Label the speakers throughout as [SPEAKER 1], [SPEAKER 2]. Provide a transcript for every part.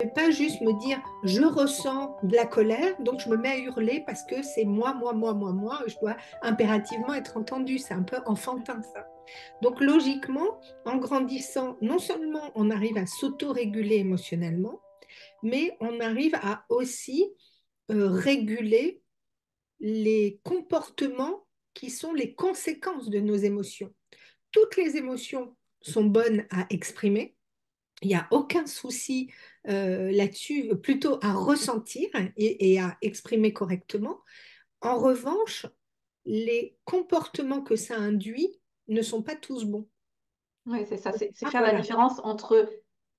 [SPEAKER 1] ne vais pas juste me dire je ressens de la colère, donc je me mets à hurler parce que c'est moi, je dois impérativement être entendue. C'est un peu enfantin ça. Donc logiquement, en grandissant, non seulement on arrive à s'auto-réguler émotionnellement, mais on arrive à aussi réguler les comportements qui sont les conséquences de nos émotions. Toutes les émotions sont bonnes à exprimer. Il n'y a aucun souci là-dessus, plutôt à ressentir et à exprimer correctement. En revanche, les comportements que ça induit ne sont pas tous bons.
[SPEAKER 2] Oui, c'est ça, c'est
[SPEAKER 1] Ah,
[SPEAKER 2] faire la
[SPEAKER 1] voilà.
[SPEAKER 2] différence entre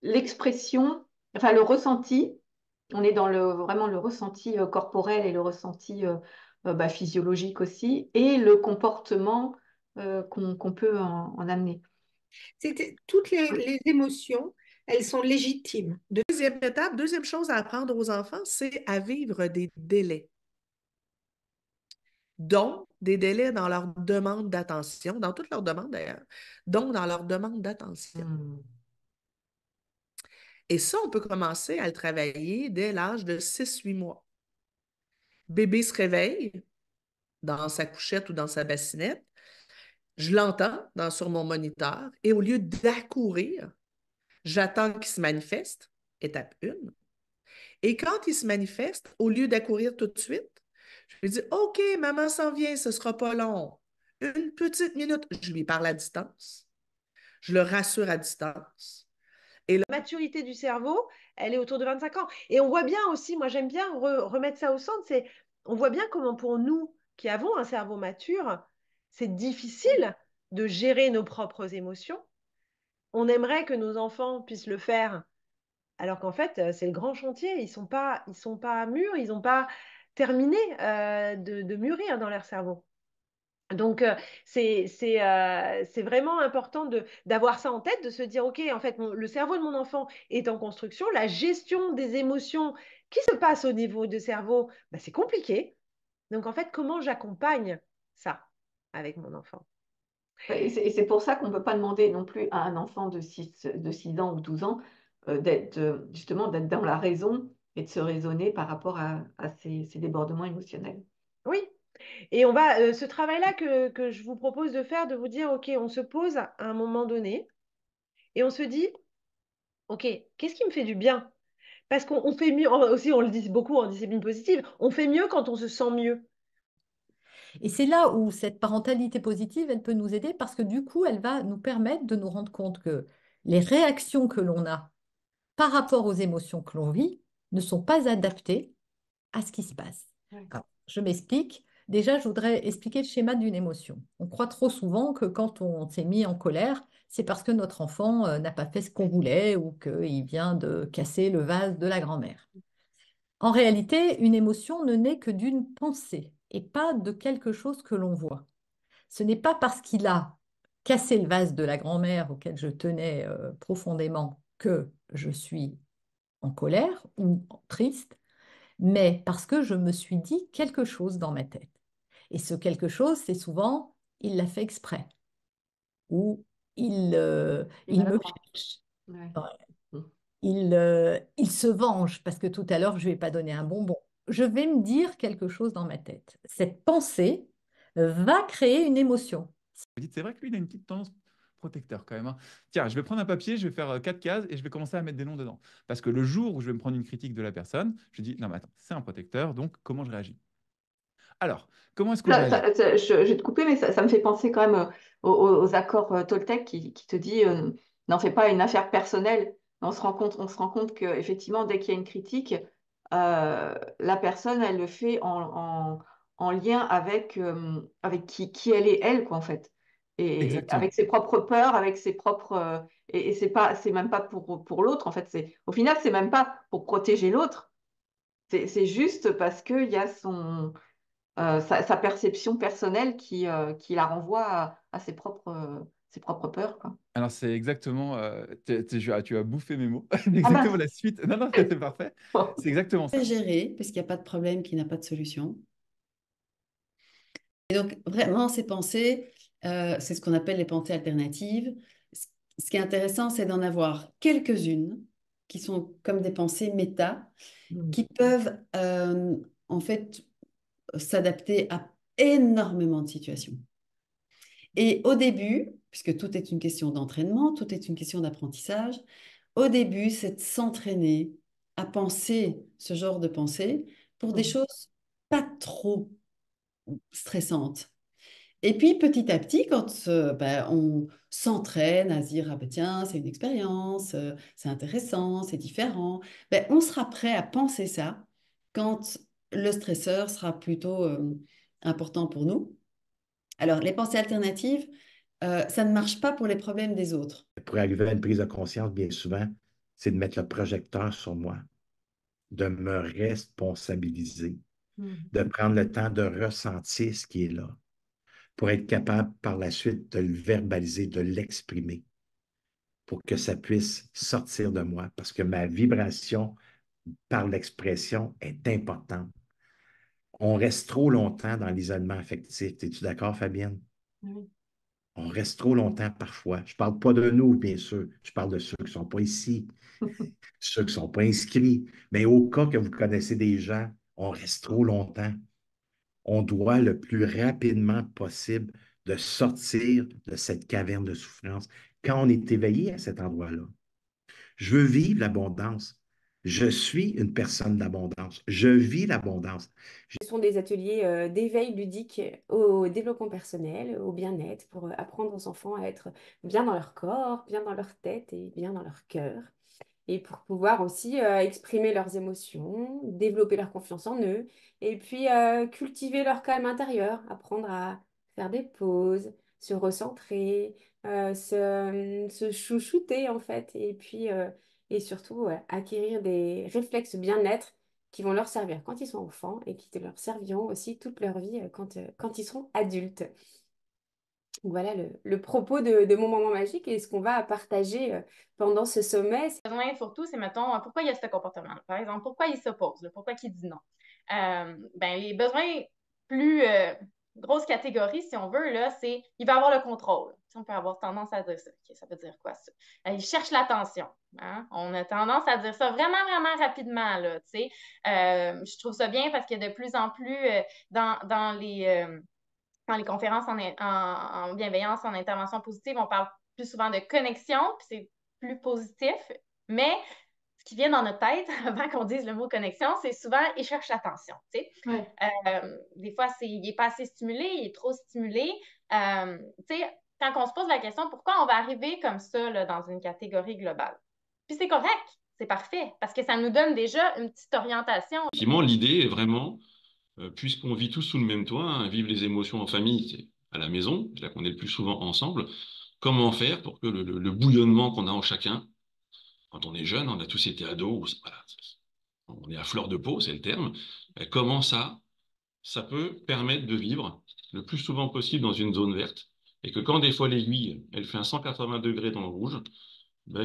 [SPEAKER 2] l'expression, enfin le ressenti, on est dans vraiment le ressenti corporel et le ressenti physiologique aussi, et le comportement qu'on peut en amener.
[SPEAKER 1] Toutes les émotions, elles sont légitimes.
[SPEAKER 3] Deuxième étape, deuxième chose à apprendre aux enfants, c'est à vivre des délais. Donc, des délais dans leur demande d'attention, dans toutes leurs demandes d'ailleurs, donc dans leur demande d'attention.
[SPEAKER 2] Hmm.
[SPEAKER 3] Et ça, on peut commencer à le travailler dès l'âge de 6-8 mois. Bébé se réveille dans sa couchette ou dans sa bassinette. Je l'entends sur mon moniteur et au lieu d'accourir, j'attends qu'il se manifeste, étape 1. Et quand il se manifeste, au lieu d'accourir tout de suite, je lui dis, OK, maman s'en vient, ce ne sera pas long. Une petite minute. Je lui parle à distance. Je le rassure à distance. Et là,
[SPEAKER 4] La maturité du cerveau, elle est autour de 25 ans. Et on voit bien aussi, moi j'aime bien remettre ça au centre, on voit bien comment pour nous qui avons un cerveau mature, c'est difficile de gérer nos propres émotions. On aimerait que nos enfants puissent le faire, alors qu'en fait, c'est le grand chantier. Ils sont pas mûrs, ils n'ont pas terminé de mûrir dans leur cerveau. Donc, c'est vraiment important d'avoir ça en tête, de se dire, OK, en fait, le cerveau de mon enfant est en construction. La gestion des émotions qui se passent au niveau du cerveau, bah, c'est compliqué. Donc, en fait, comment j'accompagne ça avec mon enfant?
[SPEAKER 2] Et c'est pour ça qu'on ne peut pas demander non plus à un enfant de 6 ans ou 12 ans justement d'être dans la raison et de se raisonner par rapport à ces débordements émotionnels.
[SPEAKER 4] Oui. Et on va, ce travail-là que je vous propose de faire, de vous dire, OK, on se pose à un moment donné et on se dit, OK, qu'est-ce qui me fait du bien? Parce qu'on fait mieux, aussi on le dit beaucoup en discipline positive, on fait mieux quand on se sent mieux.
[SPEAKER 5] Et c'est là où cette parentalité positive, elle peut nous aider parce que du coup, elle va nous permettre de nous rendre compte que les réactions que l'on a par rapport aux émotions que l'on vit ne sont pas adaptées à ce qui se passe.
[SPEAKER 2] Ouais.
[SPEAKER 5] Alors, je m'explique. Déjà, je voudrais expliquer le schéma d'une émotion. On croit trop souvent que quand on s'est mis en colère, c'est parce que notre enfant n'a pas fait ce qu'on voulait ou qu'il vient de casser le vase de la grand-mère. En réalité, une émotion ne naît que d'une pensée et pas de quelque chose que l'on voit. Ce n'est pas parce qu'il a cassé le vase de la grand-mère auquel je tenais profondément que je suis en colère ou triste, mais parce que je me suis dit quelque chose dans ma tête. Et ce quelque chose, c'est souvent, il l'a fait exprès ou
[SPEAKER 2] Et
[SPEAKER 5] il me
[SPEAKER 2] maladroit.
[SPEAKER 5] cherche.
[SPEAKER 2] Ouais.
[SPEAKER 5] Ouais.
[SPEAKER 2] Mm.
[SPEAKER 5] Il se venge parce que tout à l'heure, je ne lui ai pas donné un bonbon. Je vais me dire quelque chose dans ma tête. Cette pensée va créer une émotion.
[SPEAKER 6] Vous dites, c'est vrai que lui, il a une petite tendance protecteur quand même, hein. Tiens, je vais prendre un papier, je vais faire 4 cases et je vais commencer à mettre des noms dedans. Parce que le jour où je vais me prendre une critique de la personne, je dis, non, mais attends, c'est un protecteur, donc comment je réagis? Alors, comment est-ce que je réagis?
[SPEAKER 2] Je vais te couper, mais ça me fait penser quand même aux accords Toltec qui te dit n'en fais pas une affaire personnelle. On se rend compte qu'effectivement, dès qu'il y a une critique, la personne, elle le fait en lien avec qui elle est, elle, quoi, en fait. Et
[SPEAKER 6] Exactement.
[SPEAKER 2] avec ses propres peurs, avec ses propres. Et c'est même pas pour l'autre, en fait. Au final, c'est même pas pour protéger l'autre. C'est juste parce qu'il y a sa perception personnelle qui la renvoie à ses propres peurs, quoi.
[SPEAKER 6] Alors, c'est exactement, tu as bouffé mes mots,
[SPEAKER 2] Ah
[SPEAKER 6] exactement
[SPEAKER 2] mince.
[SPEAKER 6] la suite. Non, non, c'est parfait. C'est exactement ça.
[SPEAKER 7] Gérer, puisqu'il n'y a pas de problème qui n'a pas de solution. Et donc, vraiment, ces pensées, c'est ce qu'on appelle les pensées alternatives. Ce qui est intéressant, c'est d'en avoir quelques-unes qui sont comme des pensées méta,
[SPEAKER 1] Mm.
[SPEAKER 7] qui peuvent en fait s'adapter à énormément de situations. Et au début, puisque tout est une question d'entraînement, tout est une question d'apprentissage, au début, c'est de s'entraîner à penser ce genre de pensée pour des
[SPEAKER 1] Mm.
[SPEAKER 7] choses pas trop stressantes. Et puis petit à petit, quand on s'entraîne à se dire, ah ben tiens, c'est une expérience, c'est intéressant, c'est différent, ben, on sera prêt à penser ça quand le stresseur sera plutôt important pour nous. Alors, les pensées alternatives, ça ne marche pas pour les problèmes des autres.
[SPEAKER 8] Pour arriver à une prise de conscience, bien souvent, c'est de mettre le projecteur sur moi, de me responsabiliser,
[SPEAKER 1] Mm.
[SPEAKER 8] de prendre le temps de ressentir ce qui est là, pour être capable par la suite de le verbaliser, de l'exprimer, pour que ça puisse sortir de moi, parce que ma vibration par l'expression est importante. On reste trop longtemps dans l'isolement affectif. Es-tu d'accord, Fabienne?
[SPEAKER 2] Oui.
[SPEAKER 8] On reste trop longtemps parfois. Je ne parle pas de nous, bien sûr. Je parle de ceux qui ne sont pas ici, ceux qui ne sont pas inscrits. Mais au cas que vous connaissez des gens, on reste trop longtemps. On doit le plus rapidement possible de sortir de cette caverne de souffrance quand on est éveillé à cet endroit-là. Je veux vivre l'abondance. Je suis une personne d'abondance. Je vis l'abondance.
[SPEAKER 9] Ce sont des ateliers d'éveil ludique au développement personnel, au bien-être, pour apprendre aux enfants à être bien dans leur corps, bien dans leur tête et bien dans leur cœur. Et pour pouvoir aussi exprimer leurs émotions, développer leur confiance en eux, et puis cultiver leur calme intérieur, apprendre à faire des pauses, se recentrer, se chouchouter en fait, et puis et surtout acquérir des réflexes bien-être qui vont leur servir quand ils sont enfants et qui leur serviront aussi toute leur vie quand ils seront adultes. Donc voilà le propos de mon moment magique et ce qu'on va partager pendant ce sommet.
[SPEAKER 10] Le besoin surtout, c'est, mettons, pourquoi il y a ce comportement. Par exemple, pourquoi il s'oppose, pourquoi il dit non. Les besoins plus grosse catégorie, si on veut, là, c'est il va avoir le contrôle. On peut avoir tendance à dire ça. Okay, ça veut dire quoi, ça? Il cherche l'attention. Hein? On a tendance à dire ça vraiment, vraiment rapidement, là, tu sais. Je trouve ça bien parce que de plus en plus, dans les conférences en bienveillance, en intervention positive, on parle plus souvent de connexion, puis c'est plus positif. Mais ce qui vient dans notre tête, avant qu'on dise le mot connexion, c'est souvent « il cherche l'attention ».
[SPEAKER 2] Ouais.
[SPEAKER 10] Des fois, il n'est pas assez stimulé, il est trop stimulé. Quand on se pose la question, pourquoi on va arriver comme ça là, dans une catégorie globale? Puis c'est correct, c'est parfait, parce que ça nous donne déjà une petite orientation.
[SPEAKER 11] Effectivement, l'idée est vraiment, puisqu'on vit tous sous le même toit, hein, vivre les émotions en famille, c'est à la maison, là qu'on est le plus souvent ensemble, comment faire pour que le bouillonnement qu'on a en chacun, quand on est jeune, on a tous été ados, voilà, on est à fleur de peau, c'est le terme, comment ça peut permettre de vivre le plus souvent possible dans une zone verte, et que quand des fois l'aiguille, elle fait un 180 degrés dans le rouge,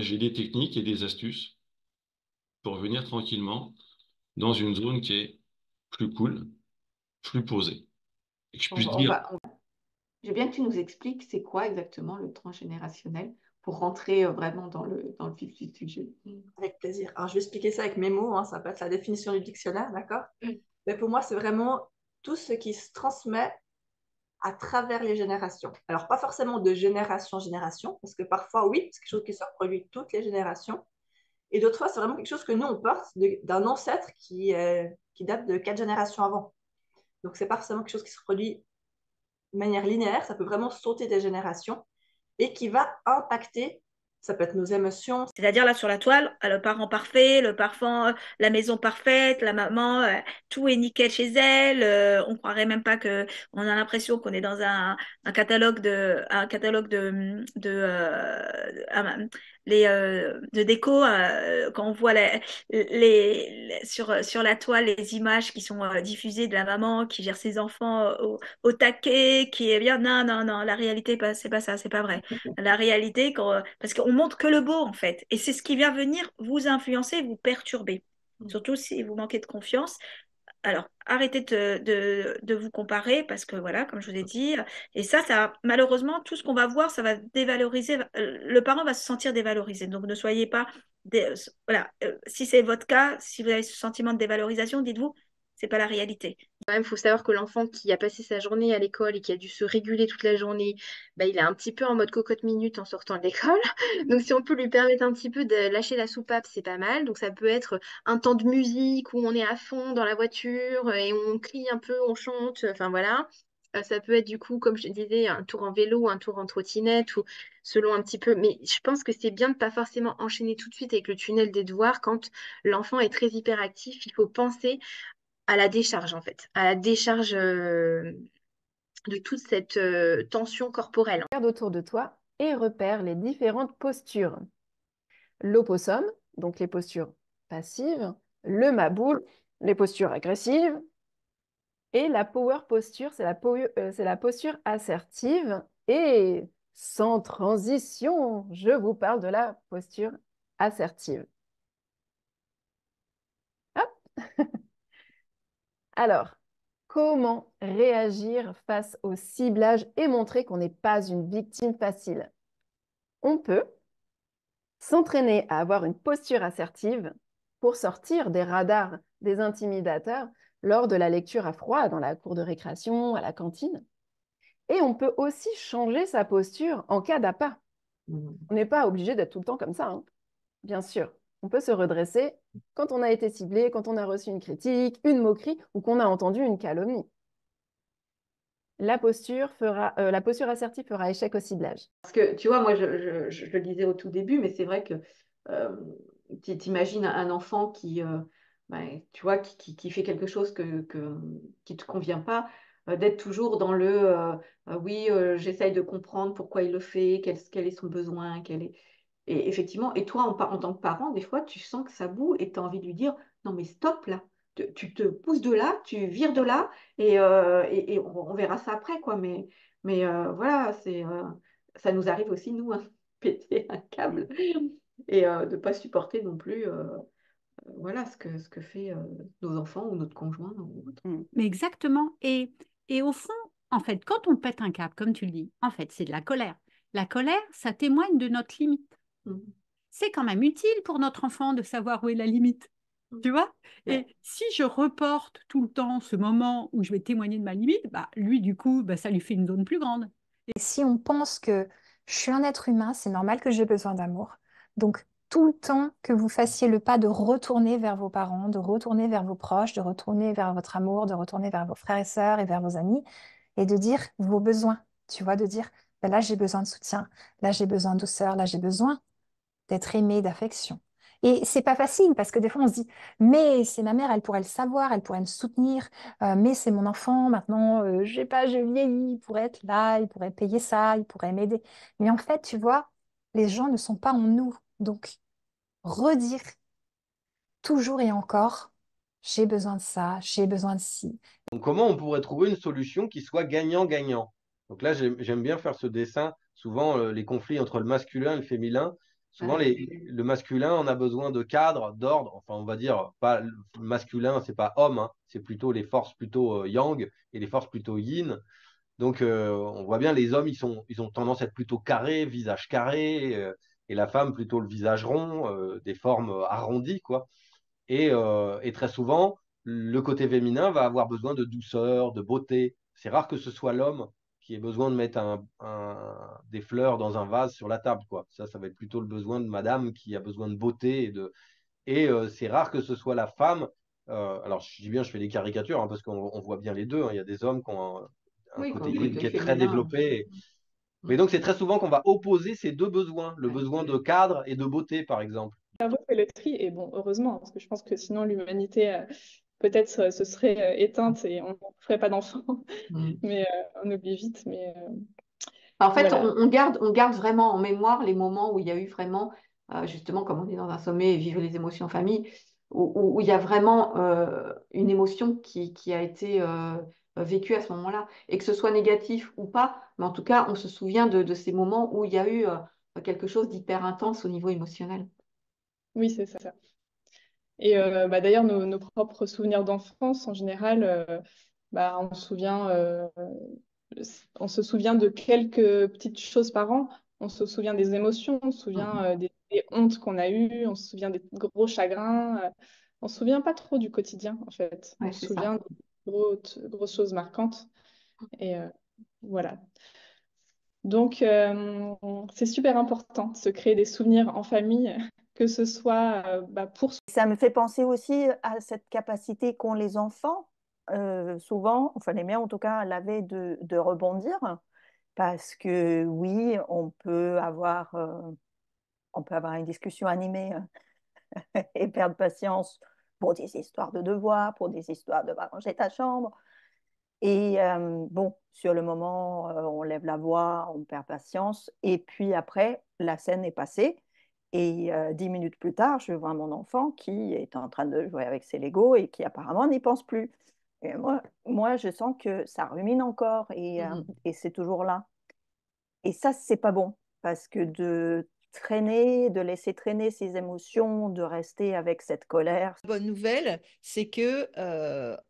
[SPEAKER 11] j'ai des techniques et des astuces pour venir tranquillement dans une zone qui est plus cool, plus posée. Et que je puisse dire...
[SPEAKER 2] Je veux bien que tu nous expliques c'est quoi exactement le transgénérationnel pour rentrer vraiment dans le vif du sujet.
[SPEAKER 12] Avec plaisir. Alors, je vais expliquer ça avec mes mots, hein, ça peut être la définition du dictionnaire, d'accord? Mais pour moi, c'est vraiment tout ce qui se transmet à travers les générations. Alors, pas forcément de génération en génération, parce que parfois, oui, c'est quelque chose qui se reproduit toutes les générations. Et d'autres fois, c'est vraiment quelque chose que nous, on porte d'un ancêtre qui date de 4 générations avant. Donc, c'est pas forcément quelque chose qui se reproduit de manière linéaire, ça peut vraiment sauter des générations et qui va impacter, ça peut être nos émotions.
[SPEAKER 13] C'est-à-dire là sur la toile, le parent parfait, le parfum, la maison parfaite, la maman, tout est nickel chez elle. On croirait même pas que, on a l'impression qu'on est dans un catalogue de déco. Quand on voit sur la toile les images qui sont diffusées de la maman qui gère ses enfants au taquet, qui est bien. Non, la réalité, c'est pas ça, c'est pas vrai. La réalité, parce qu'on montre que le beau, en fait. Et c'est ce qui vient venir vous influencer, vous perturber. Surtout si vous manquez de confiance. Alors, arrêtez de vous comparer parce que, voilà, comme je vous ai dit, et ça malheureusement, tout ce qu'on va voir, ça va dévaloriser. Le parent va se sentir dévalorisé. Donc, ne soyez pas voilà, si c'est votre cas, si vous avez ce sentiment de dévalorisation, dites-vous, c'est pas la réalité.
[SPEAKER 14] Quand même, il faut savoir que l'enfant qui a passé sa journée à l'école et qui a dû se réguler toute la journée, bah, il est un petit peu en mode cocotte minute en sortant de l'école. Donc, si on peut lui permettre un petit peu de lâcher la soupape, c'est pas mal. Donc, ça peut être un temps de musique où on est à fond dans la voiture et on crie un peu, on chante, enfin voilà. Ça peut être du coup, comme je disais, un tour en vélo, un tour en trottinette, ou selon un petit peu. Mais je pense que c'est bien de pas forcément enchaîner tout de suite avec le tunnel des devoirs quand l'enfant est très hyperactif. Il faut penser à la décharge, en fait, à la décharge de toute cette tension corporelle.
[SPEAKER 15] Regarde autour de toi et repère les différentes postures. L'opossum, donc les postures passives, le maboule, les postures agressives, et la power posture, c'est la posture assertive. Et sans transition, je vous parle de la posture assertive. Hop. Alors, comment réagir face au ciblage et montrer qu'on n'est pas une victime facile? On peut s'entraîner à avoir une posture assertive pour sortir des radars des intimidateurs lors de la lecture à froid dans la cour de récréation, à la cantine. Et on peut aussi changer sa posture en cas d'appât. On n'est pas obligé d'être tout le temps comme ça, hein. Bien sûr, on peut se redresser quand on a été ciblé, quand on a reçu une critique, une moquerie ou qu'on a entendu une calomnie. La posture assertive fera échec au ciblage.
[SPEAKER 2] Parce que, tu vois, moi, je le disais au tout début, mais c'est vrai que tu t'imagines un enfant qui, tu vois, qui fait quelque chose qui ne te convient pas, d'être toujours dans oui, j'essaye de comprendre pourquoi il le fait, quel est son besoin, Et effectivement, et toi, en tant que parent, des fois, tu sens que ça boue et tu as envie de lui dire, non, mais stop là, tu te pousses de là, tu vires de là, et on verra ça après, quoi. Mais voilà, ça nous arrive aussi, nous, à péter un câble et de ne pas supporter non plus voilà, ce que fait nos enfants ou notre conjoint ou autre.
[SPEAKER 16] Mais exactement. Et au fond, en fait, quand on pète un câble, comme tu le dis, en fait, c'est de la colère. La colère, ça témoigne de notre limite. C'est quand même utile pour notre enfant de savoir où est la limite. Tu vois? Et si je reporte tout le temps ce moment où je vais témoigner de ma limite, bah, lui, du coup, bah, ça lui fait une zone plus grande.
[SPEAKER 17] Et si on pense que je suis un être humain, c'est normal que j'ai besoin d'amour. Donc, tout le temps que vous fassiez le pas de retourner vers vos parents, de retourner vers vos proches, de retourner vers votre amour, de retourner vers vos frères et sœurs et vers vos amis, et de dire vos besoins, tu vois, de dire, ben là, j'ai besoin de soutien, là, j'ai besoin de douceur, là, j'ai besoin d'être aimé, d'affection. Et c'est pas facile parce que des fois on se dit, mais c'est ma mère, elle pourrait le savoir, elle pourrait me soutenir, mais c'est mon enfant, maintenant, je vieillis, il pourrait être là, il pourrait payer ça, il pourrait m'aider. Mais en fait, tu vois, les gens ne sont pas en nous. Donc, redire toujours et encore, j'ai besoin de ça, j'ai besoin de ci.
[SPEAKER 18] Donc, comment on pourrait trouver une solution qui soit gagnant-gagnant? Donc là, j'aime bien faire ce dessin. Souvent, les conflits entre le masculin et le féminin, souvent, le masculin, on a besoin de cadre, d'ordre. Enfin, on va dire, pas le masculin, c'est pas homme, hein, c'est plutôt les forces plutôt yang et les forces plutôt yin. Donc, on voit bien, les hommes, ils ont tendance à être plutôt carrés, visage carré, et la femme plutôt le visage rond, des formes arrondies, quoi. Et très souvent, le côté féminin va avoir besoin de douceur, de beauté. C'est rare que ce soit l'homme qui ait besoin de mettre des fleurs dans un vase sur la table, quoi. Ça va être plutôt le besoin de madame qui a besoin de beauté. C'est rare que ce soit la femme. Alors, je dis bien, je fais des caricatures, hein, parce qu'on voit bien les deux, hein. Il y a des hommes qui ont un côté yin qui est très développé. Mais donc, c'est très souvent qu'on va opposer ces deux besoins, le besoin de cadre et de beauté, par exemple.
[SPEAKER 19] Le cerveau fait le tri, et bon, heureusement, parce que je pense que sinon l'humanité peut-être se serait éteinte et on ne ferait pas d'enfants, mais on oublie vite. Mais
[SPEAKER 2] en fait,
[SPEAKER 19] voilà.
[SPEAKER 2] on garde vraiment en mémoire les moments où il y a eu vraiment, justement, comme on dit dans un sommet, vivre les émotions en famille, où il y a vraiment une émotion qui a été vécue à ce moment-là. Et que ce soit négatif ou pas, mais en tout cas, on se souvient de ces moments où il y a eu quelque chose d'hyper intense au niveau émotionnel.
[SPEAKER 19] Oui, c'est ça. Et d'ailleurs, nos propres souvenirs d'enfance, en général, on se souvient de quelques petites choses par an. On se souvient des émotions, on se souvient des des hontes qu'on a eues, on se souvient des gros chagrins. On ne se souvient pas trop du quotidien, en fait. On
[SPEAKER 2] Ouais,
[SPEAKER 19] se
[SPEAKER 2] c'est ça.
[SPEAKER 19] souvient des grosses choses marquantes. Et voilà. Donc, c'est super important de se créer des souvenirs en famille, que ce soit pour...
[SPEAKER 20] Ça me fait penser aussi à cette capacité qu'ont les enfants, souvent, enfin les miens en tout cas, l'avaient de rebondir, parce que oui, on peut avoir une discussion animée et perdre patience pour des histoires de devoirs, pour des histoires de va ranger ta chambre. Et bon, sur le moment, on lève la voix, on perd patience. Et puis après, la scène est passée. Et 10 minutes plus tard, je vois mon enfant qui est en train de jouer avec ses Legos et qui apparemment n'y pense plus. Et moi, je sens que ça rumine encore et c'est toujours là. Et ça, c'est pas bon parce que de laisser traîner ses émotions, de rester avec cette colère.
[SPEAKER 21] La bonne nouvelle, c'est que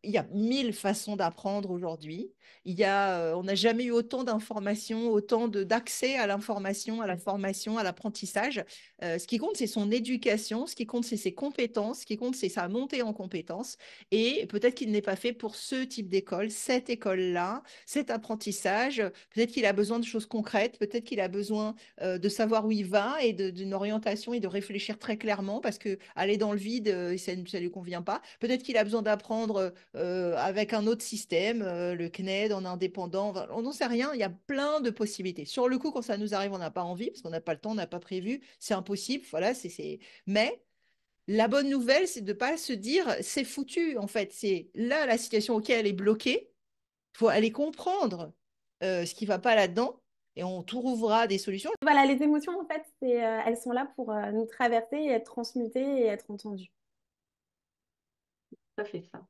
[SPEAKER 21] il y a 1000 façons d'apprendre aujourd'hui. On n'a jamais eu autant d'informations, autant d'accès à l'information, à la formation, à l'apprentissage. Ce qui compte, c'est son éducation, ce qui compte, c'est ses compétences, ce qui compte, c'est sa montée en compétences. Et peut-être qu'il n'est pas fait pour ce type d'école, cette école-là, cet apprentissage. Peut-être qu'il a besoin de choses concrètes, peut-être qu'il a besoin de savoir où il va et d'une orientation et de réfléchir très clairement parce que aller dans le vide, ça ne lui convient pas. Peut-être qu'il a besoin d'apprendre avec un autre système, le CNED en indépendant. Enfin, on n'en sait rien. Il y a plein de possibilités. Sur le coup, quand ça nous arrive, on n'a pas envie parce qu'on n'a pas le temps, on n'a pas prévu. C'est impossible. Voilà, Mais la bonne nouvelle, c'est de ne pas se dire c'est foutu. En fait, c'est là la situation auquel elle est bloquée. Il faut aller comprendre ce qui ne va pas là-dedans et on trouvera des solutions.
[SPEAKER 9] Voilà, les émotions, en fait, elles sont là pour nous traverser et être transmutées et être entendues.
[SPEAKER 2] Ça fait ça.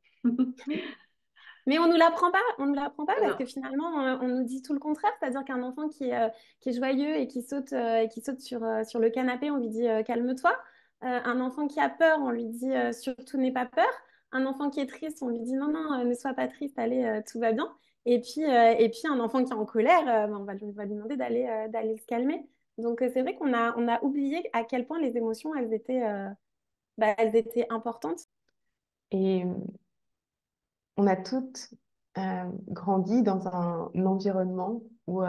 [SPEAKER 9] Mais on ne nous l'apprend pas, parce que finalement, on nous dit tout le contraire, c'est-à-dire qu'un enfant qui est joyeux et qui saute sur le canapé, on lui dit calme-toi. Un enfant qui a peur, on lui dit surtout n'aie pas peur. Un enfant qui est triste, on lui dit non, non, ne sois pas triste, allez, tout va bien. Et puis un enfant qui est en colère, on va lui demander d'aller se calmer. Donc c'est vrai qu'on a oublié à quel point les émotions, elles étaient importantes.
[SPEAKER 14] Et on a toutes grandi dans un environnement où,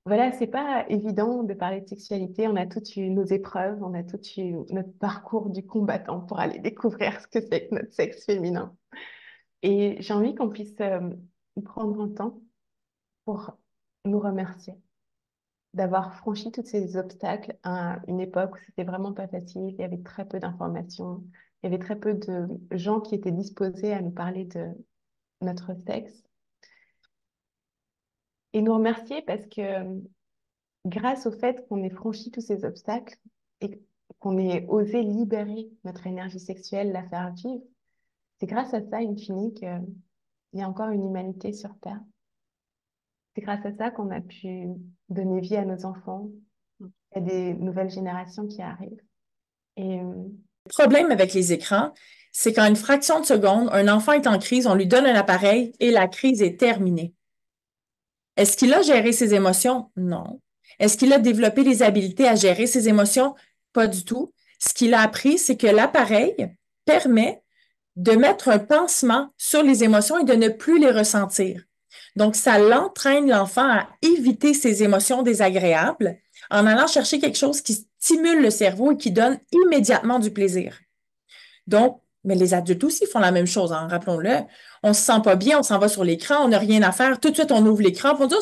[SPEAKER 14] voilà, c'est pas évident de parler de sexualité. On a toutes eu nos épreuves, on a toutes eu notre parcours du combattant pour aller découvrir ce que c'est que notre sexe féminin. Et j'ai envie qu'on puisse prendre un temps pour nous remercier d'avoir franchi tous ces obstacles à une époque où c'était vraiment pas facile, il y avait très peu d'informations, il y avait très peu de gens qui étaient disposés à nous parler de notre sexe. Et nous remercier parce que grâce au fait qu'on ait franchi tous ces obstacles et qu'on ait osé libérer notre énergie sexuelle, la faire vivre, c'est grâce à ça, in fine, qu'il y a encore une humanité sur Terre. C'est grâce à ça qu'on a pu donner vie à nos enfants, à des nouvelles générations qui arrivent. Et
[SPEAKER 22] Le problème avec les écrans, c'est qu'en une fraction de seconde, un enfant est en crise, on lui donne un appareil et la crise est terminée. Est-ce qu'il a géré ses émotions? Non. Est-ce qu'il a développé les habiletés à gérer ses émotions? Pas du tout. Ce qu'il a appris, c'est que l'appareil permet de mettre un pansement sur les émotions et de ne plus les ressentir. Donc, ça l'entraîne l'enfant à éviter ses émotions désagréables en allant chercher quelque chose qui stimule le cerveau et qui donne immédiatement du plaisir. Donc, mais les adultes aussi font la même chose, hein, rappelons-le. On se sent pas bien, on s'en va sur l'écran, on n'a rien à faire. Tout de suite, on ouvre l'écran, on dit,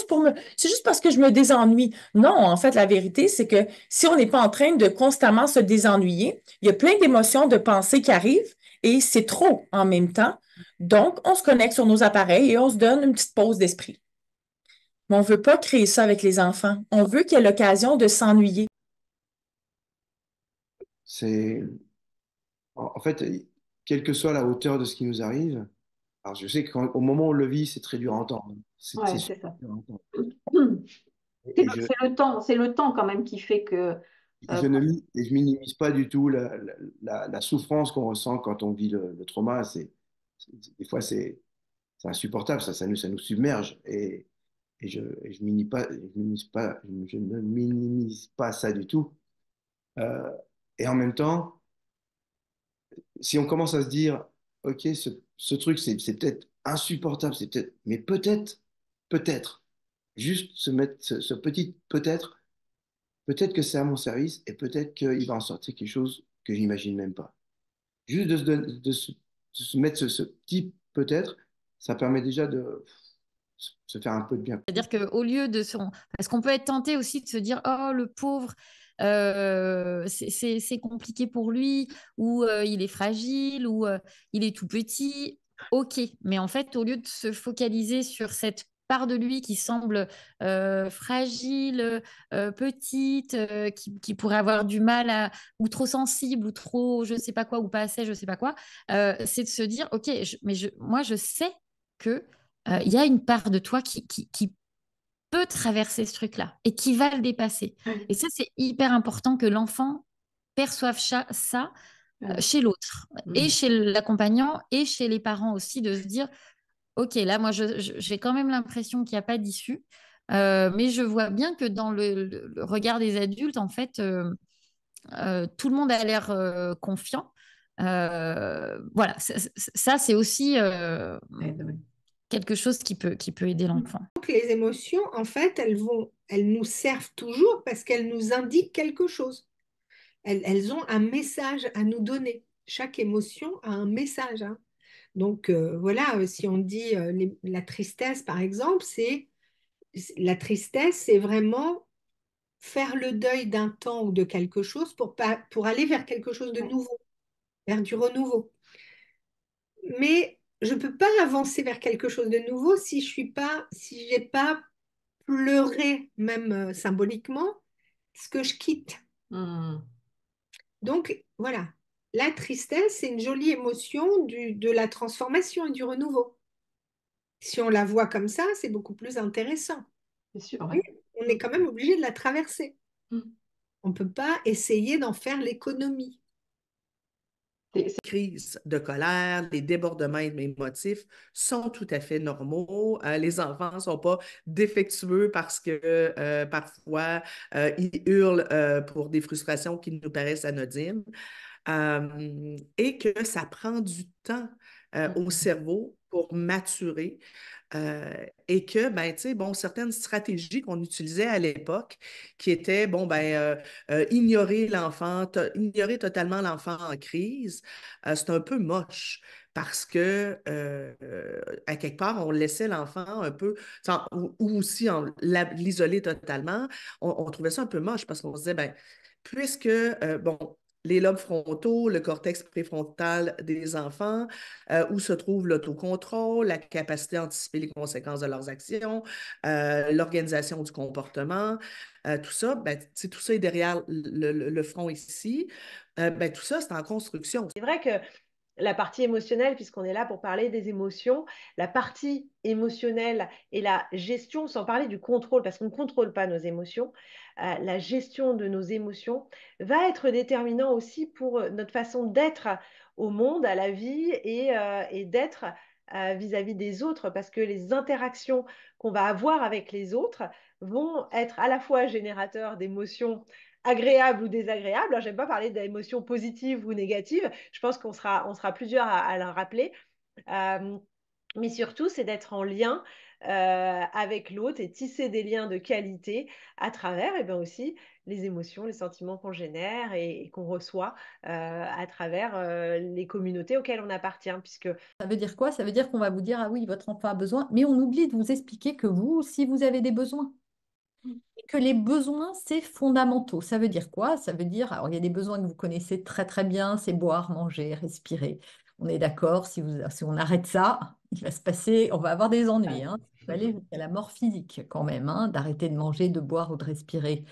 [SPEAKER 22] c'est juste parce que je me désennuie. Non, en fait, la vérité, c'est que si on n'est pas en train de constamment se désennuyer, il y a plein d'émotions, de pensées qui arrivent et c'est trop en même temps. Donc, on se connecte sur nos appareils et on se donne une petite pause d'esprit. Mais on ne veut pas créer ça avec les enfants. On veut qu'il y ait l'occasion de s'ennuyer.
[SPEAKER 23] En fait, quelle que soit la hauteur de ce qui nous arrive, alors je sais qu'au moment où on le vit, c'est très dur à entendre.
[SPEAKER 2] Ouais,
[SPEAKER 23] super
[SPEAKER 2] c'est ça.
[SPEAKER 23] dur à entendre.
[SPEAKER 2] C'est le temps quand même qui fait que...
[SPEAKER 23] Je minimise pas du tout la souffrance qu'on ressent quand on vit le trauma. Des fois, c'est insupportable, ça nous submerge. Je ne minimise pas ça du tout. Euh, et en même temps, si on commence à se dire, OK, ce truc, c'est peut-être insupportable, c'est peut-être, mais peut-être, juste se mettre ce petit peut-être que c'est à mon service et peut-être qu'il va en sortir quelque chose que j'imagine même pas. Juste de se mettre ce petit peut-être, ça permet déjà de se faire un peu de bien.
[SPEAKER 3] C'est-à-dire qu'au lieu de son... Parce qu'on peut être tenté aussi de se dire, oh, le pauvre, c'est compliqué pour lui, ou il est fragile, ou il est tout petit. Ok, mais en fait, au lieu de se focaliser sur cette part de lui qui semble fragile, petite, qui pourrait avoir du mal à, ou trop sensible, ou trop, je sais pas quoi, ou pas assez, je sais pas quoi, c'est de se dire, ok, moi, je sais que il y a une part de toi qui peut traverser ce truc-là et qui va le dépasser. Et ça, c'est hyper important que l'enfant perçoive ça chez l'autre, et chez l'accompagnant, et chez les parents aussi, de se dire, OK, là, moi, j'ai quand même l'impression qu'il n'y a pas d'issue, mais je vois bien que dans le regard des adultes, en fait, tout le monde a l'air confiant. Voilà, ça c'est aussi quelque chose qui peut aider l'enfant.
[SPEAKER 1] Donc, les émotions, en fait, elles nous servent toujours parce qu'elles nous indiquent quelque chose. Elles ont un message à nous donner. Chaque émotion a un message, hein. Donc, voilà, si on dit la tristesse, par exemple, la tristesse, c'est vraiment faire le deuil d'un temps ou de quelque chose pour aller vers quelque chose de nouveau, vers du renouveau. Mais je ne peux pas avancer vers quelque chose de nouveau si j'ai pas pleuré, même symboliquement, ce que je quitte. Donc, voilà. La tristesse, c'est une jolie émotion de la transformation et du renouveau. Si on la voit comme ça, c'est beaucoup plus intéressant.
[SPEAKER 2] C'est sûr,
[SPEAKER 1] Mais on est quand même obligé de la traverser. On ne peut pas essayer d'en faire l'économie.
[SPEAKER 4] Les crises de colère, les débordements émotifs sont tout à fait normaux. Les enfants ne sont pas défectueux parce que parfois ils hurlent pour des frustrations qui nous paraissent anodines. Et que ça prend du temps au cerveau pour maturer. Et que, ben, tu sais, bon, certaines stratégies qu'on utilisait à l'époque, qui étaient, bon, ben, ignorer l'enfant, ignorer totalement l'enfant en crise, c'est un peu moche parce que, à quelque part, on laissait l'enfant un peu, ou aussi l'isoler totalement, on trouvait ça un peu moche parce qu'on se disait, ben, puisque, bon, les lobes frontaux, le cortex préfrontal des enfants, où se trouve l'autocontrôle, la capacité à anticiper les conséquences de leurs actions, l'organisation du comportement, tout ça, ben, tout ça est derrière le front ici. Ben, tout ça, c'est en construction.
[SPEAKER 5] C'est vrai que la partie émotionnelle, puisqu'on est là pour parler des émotions, la partie émotionnelle et la gestion, sans parler du contrôle, parce qu'on ne contrôle pas nos émotions, la gestion de nos émotions va être déterminant aussi pour notre façon d'être au monde, à la vie et d'être vis-à-vis des autres, parce que les interactions qu'on va avoir avec les autres vont être à la fois générateurs d'émotions agréable ou désagréable. Alors, j'aime pas parler d'émotions positives ou négatives. Je pense qu'on sera plusieurs à le rappeler. Mais surtout, c'est d'être en lien avec l'autre et tisser des liens de qualité à travers et bien aussi les émotions, les sentiments qu'on génère et qu'on reçoit à travers les communautés auxquelles on appartient. Puisque...
[SPEAKER 24] Ça veut dire quoi? Ça veut dire qu'on va vous dire, ah oui, votre enfant a besoin, mais on oublie de vous expliquer que vous aussi, vous avez des besoins. Et que les besoins, c'est fondamentaux. Ça veut dire quoi? Ça veut dire, alors il y a des besoins que vous connaissez très très bien, c'est boire, manger, respirer. On est d'accord, si on arrête ça, il va se passer, on va avoir des ennuis. Hein. Il va aller jusqu'à la mort physique quand même, hein, d'arrêter de manger, de boire ou de respirer.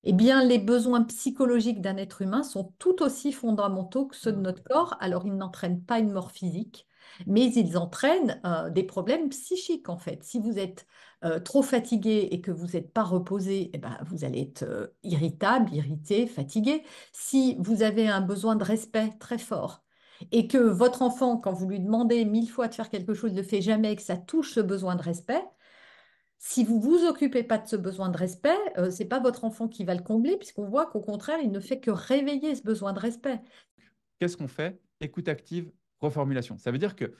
[SPEAKER 24] Eh bien, les besoins psychologiques d'un être humain sont tout aussi fondamentaux que ceux de notre corps. Alors, ils n'entraînent pas une mort physique, mais ils entraînent des problèmes psychiques, en fait. Si vous êtes trop fatigué et que vous n'êtes pas reposé, eh ben, vous allez être irritable, irrité, fatigué. Si vous avez un besoin de respect très fort et que votre enfant, quand vous lui demandez 1000 fois de faire quelque chose, ne le fait jamais et que ça touche ce besoin de respect, Si vous vous occupez pas de ce besoin de respect, c'est pas votre enfant qui va le combler, puisqu'on voit qu'au contraire, il ne fait que réveiller ce besoin de respect.
[SPEAKER 6] Qu'est-ce qu'on fait? Écoute active, reformulation. Ça veut dire que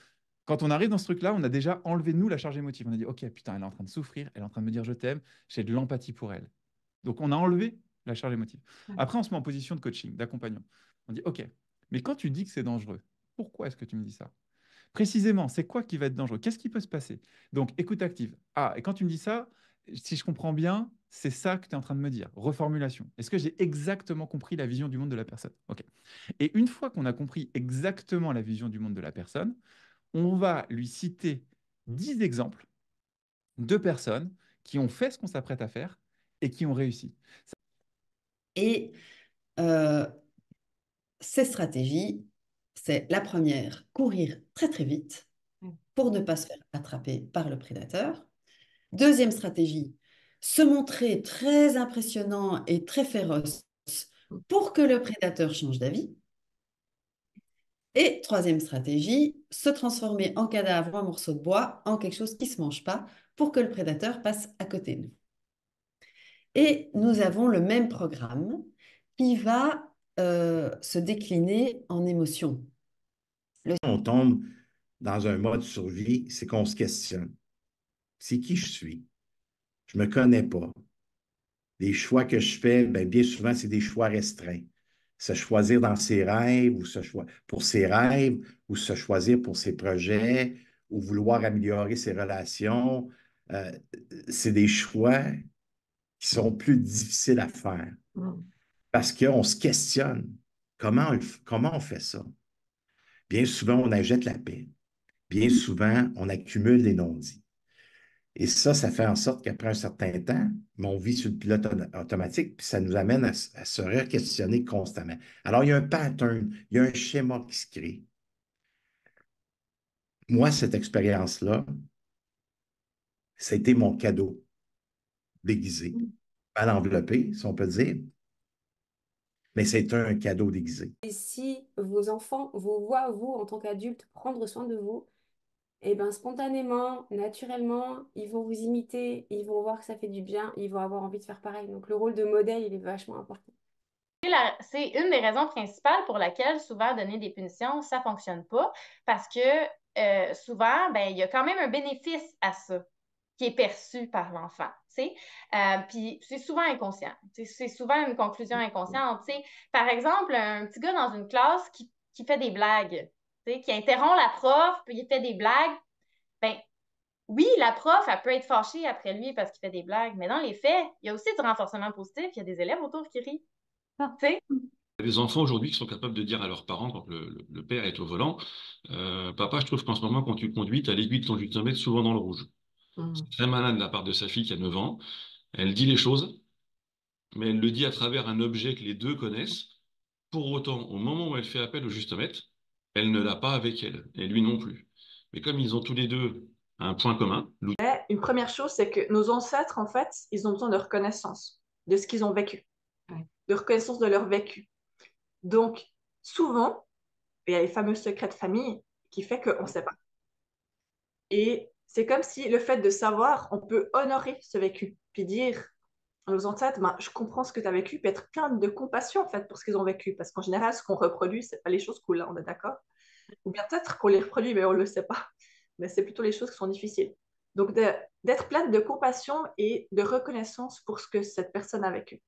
[SPEAKER 6] quand on arrive dans ce truc-là, on a déjà enlevé, nous, la charge émotive. On a dit, OK, putain, elle est en train de souffrir, elle est en train de me dire je t'aime, j'ai de l'empathie pour elle. Donc, on a enlevé la charge émotive. Après, on se met en position de coaching, d'accompagnement. On dit, OK, mais quand tu dis que c'est dangereux, pourquoi est-ce que tu me dis ça? Précisément, c'est quoi qui va être dangereux? Qu'est-ce qui peut se passer? Donc, écoute active. Ah, et quand tu me dis ça, si je comprends bien, c'est ça que tu es en train de me dire. Reformulation. Est-ce que j'ai exactement compris la vision du monde de la personne? OK. Et une fois qu'on a compris exactement la vision du monde de la personne, on va lui citer 10 exemples de personnes qui ont fait ce qu'on s'apprête à faire et qui ont réussi.
[SPEAKER 7] Et ces stratégies, c'est la première, courir très très vite pour ne pas se faire attraper par le prédateur. Deuxième stratégie, se montrer très impressionnant et très féroce pour que le prédateur change d'avis. Et troisième stratégie, se transformer en cadavre ou en morceau de bois en quelque chose qui ne se mange pas pour que le prédateur passe à côté de nous. Et nous avons le même programme qui va se décliner en émotions.
[SPEAKER 8] On tombe dans un mode survie, c'est qu'on se questionne. C'est qui je suis? Je ne me connais pas. Les choix que je fais, bien souvent, c'est des choix restreints. Se choisir dans ses rêves ou pour ses rêves ou se choisir pour ses projets ou vouloir améliorer ses relations, c'est des choix qui sont plus difficiles à faire parce qu'on se questionne. Comment on fait ça? Bien souvent, on achète la paix. Bien souvent, on accumule les non-dits. Et ça fait en sorte qu'après un certain temps, on vit sur le pilote automatique, puis ça nous amène à se re-questionner constamment. Alors, il y a un pattern, il y a un schéma qui se crée. Moi, cette expérience-là, ça a été mon cadeau déguisé, mal enveloppé, si on peut dire, mais c'est un cadeau déguisé.
[SPEAKER 9] Et si vos enfants vous voient, vous, en tant qu'adulte, prendre soin de vous, et bien spontanément, naturellement, ils vont vous imiter, ils vont voir que ça fait du bien, ils vont avoir envie de faire pareil. Donc le rôle de modèle, il est vachement important.
[SPEAKER 10] C'est une des raisons principales pour laquelle souvent donner des punitions, ça ne fonctionne pas, parce que souvent, il y a quand même un bénéfice à ça qui est perçu par l'enfant. Puis c'est souvent inconscient. C'est souvent une conclusion inconsciente. Par exemple, un petit gars dans une classe qui fait des blagues, qui interrompt la prof, puis il fait des blagues, oui, la prof, elle peut être fâchée après lui parce qu'il fait des blagues, mais dans les faits, il y a aussi du renforcement positif, il y a des élèves autour qui rient.
[SPEAKER 11] Il y a des enfants aujourd'hui qui sont capables de dire à leurs parents, quand le père est au volant, papa, je trouve qu'en ce moment, quand tu conduis, tu as l'aiguille de ton jutomètre souvent dans le rouge. C'est très malin de la part de sa fille qui a 9 ans. Elle dit les choses, mais elle le dit à travers un objet que les deux connaissent. Pour autant, au moment où elle fait appel au justomètre, elle ne l'a pas avec elle, et lui non plus. Mais comme ils ont tous les deux un point commun,
[SPEAKER 12] une première chose, c'est que nos ancêtres, en fait, ils ont besoin de reconnaissance de ce qu'ils ont vécu, de reconnaissance de leur vécu. Donc, souvent, il y a les fameux secrets de famille qui fait qu'on ne sait pas. Et c'est comme si le fait de savoir, on peut honorer ce vécu, puis dire à nos ancêtres, je comprends ce que tu as vécu, puis être plein de compassion en fait pour ce qu'ils ont vécu, parce qu'en général, ce qu'on reproduit, c'est pas les choses cool, là, on est d'accord? Ou bien peut-être qu'on les reproduit, mais on ne le sait pas. Mais c'est plutôt les choses qui sont difficiles. Donc, d'être plein de compassion et de reconnaissance pour ce que cette personne a vécu.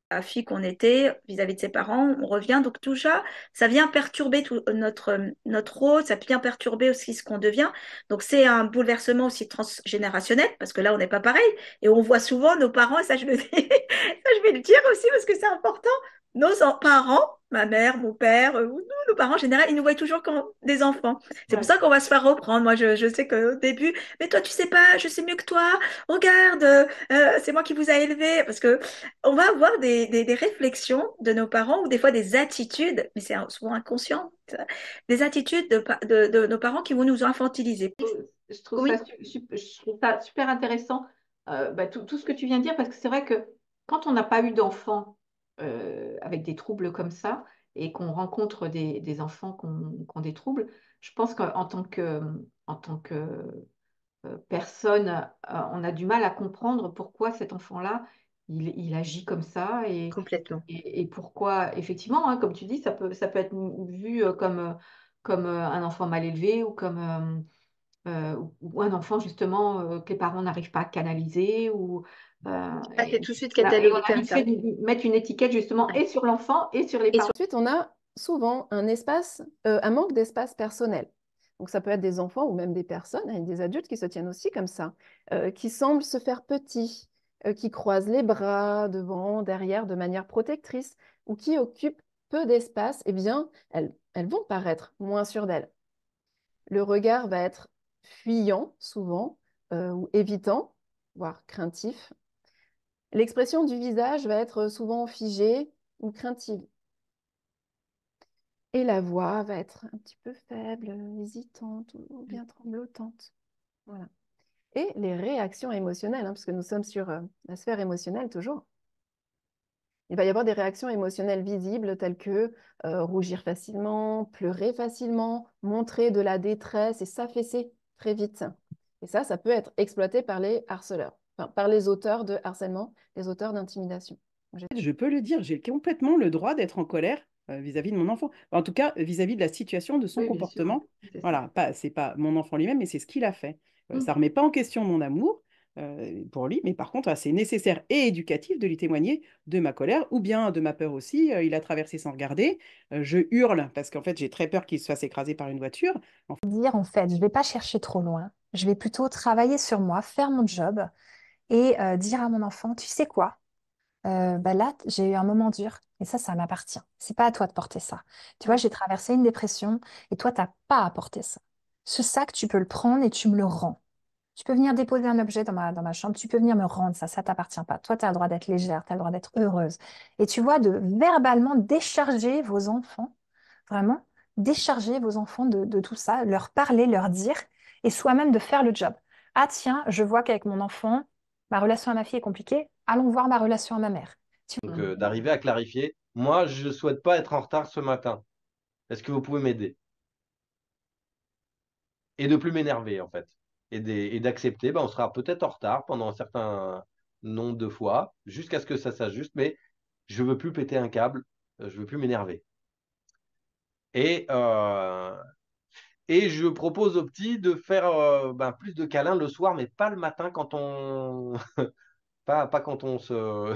[SPEAKER 13] La fille qu'on était vis-à-vis de ses parents, on revient. Donc tout ça vient perturber tout notre rôle, ça vient perturber aussi ce qu'on devient. Donc c'est un bouleversement aussi transgénérationnel, parce que là, on n'est pas pareil. Et on voit souvent nos parents, et ça je le dis, ça je vais le dire aussi parce que c'est important, nos parents, ma mère, mon père, ou nous, nos parents en général, ils nous voient toujours comme des enfants. C'est pour ça qu'on va se faire reprendre. Moi, je sais qu'au début, mais toi, tu sais pas, je sais mieux que toi. Regarde, c'est moi qui vous ai élevé. Parce que on va avoir des réflexions de nos parents ou des fois des attitudes, mais c'est souvent inconscient, des attitudes de nos parents qui vont nous infantiliser.
[SPEAKER 2] Je trouve ça super intéressant, tout ce que tu viens de dire, parce que c'est vrai que quand on n'a pas eu d'enfants avec des troubles comme ça et qu'on rencontre des enfants qui ont des troubles, je pense qu'en tant que personne, on a du mal à comprendre pourquoi cet enfant-là, il agit comme ça
[SPEAKER 14] Complètement.
[SPEAKER 2] et pourquoi, effectivement, hein, comme tu dis, ça peut être vu comme un enfant mal élevé ou comme ou un enfant justement que les parents n'arrivent pas à canaliser
[SPEAKER 14] C'est tout de suite
[SPEAKER 2] et on
[SPEAKER 14] catalogué
[SPEAKER 2] a
[SPEAKER 14] comme
[SPEAKER 2] vite
[SPEAKER 14] ça.
[SPEAKER 2] fait de mettre une étiquette justement et sur l'enfant et sur les parents.
[SPEAKER 15] Ensuite, on a souvent un manque d'espace personnel. Donc, ça peut être des enfants ou même des personnes, hein, des adultes qui se tiennent aussi comme ça, qui semblent se faire petits, qui croisent les bras devant, derrière, de manière protectrice, ou qui occupent peu d'espace. Eh bien, elles vont paraître moins sûres d'elles. Le regard va être fuyant, souvent, ou évitant, voire craintif. L'expression du visage va être souvent figée ou craintive. Et la voix va être un petit peu faible, hésitante ou bien tremblotante. Voilà. Et les réactions émotionnelles, hein, parce que nous sommes sur la sphère émotionnelle toujours. Il va y avoir des réactions émotionnelles visibles telles que rougir facilement, pleurer facilement, montrer de la détresse et s'affaisser très vite. Et ça peut être exploité par les harceleurs, enfin, par les auteurs de harcèlement, les auteurs d'intimidation.
[SPEAKER 16] Je peux le dire, j'ai complètement le droit d'être en colère vis-à-vis de mon enfant. En tout cas, vis-à-vis de la situation, de son
[SPEAKER 2] Oui, bien sûr,
[SPEAKER 16] comportement.
[SPEAKER 2] c'est ça.
[SPEAKER 16] Voilà, c'est pas mon enfant lui-même, mais c'est ce qu'il a fait.
[SPEAKER 2] Mm.
[SPEAKER 16] Ça ne remet pas en question mon amour pour lui, mais par contre, c'est nécessaire et éducatif de lui témoigner de ma colère ou bien de ma peur aussi. Il a traversé sans regarder. Je hurle parce qu'en fait, j'ai très peur qu'il se fasse écraser par une voiture.
[SPEAKER 17] Dire en fait, je ne vais pas chercher trop loin, je vais plutôt travailler sur moi, faire mon job et dire à mon enfant, tu sais quoi? Bah là, j'ai eu un moment dur et ça m'appartient. C'est pas à toi de porter ça. Tu vois, j'ai traversé une dépression et toi, t'as pas à porter ça. Ce sac, tu peux le prendre et tu me le rends. Tu peux venir déposer un objet dans ma chambre, tu peux venir me rendre ça t'appartient pas. Toi, tu as le droit d'être légère, tu as le droit d'être heureuse. Et tu vois, de verbalement décharger vos enfants, vraiment, décharger vos enfants de tout ça, leur parler, leur dire, et soi-même de faire le job. Ah tiens, je vois qu'avec mon enfant, ma relation à ma fille est compliquée, allons voir ma relation à ma mère.
[SPEAKER 18] Donc, d'arriver à clarifier, moi, je ne souhaite pas être en retard ce matin. Est-ce que vous pouvez m'aider? Et de plus m'énerver, en fait. Et d'accepter, on sera peut-être en retard pendant un certain nombre de fois, jusqu'à ce que ça s'ajuste, mais je ne veux plus péter un câble, je ne veux plus m'énerver. Et je propose aux petits de faire plus de câlins le soir, mais pas le matin quand on... pas quand on se...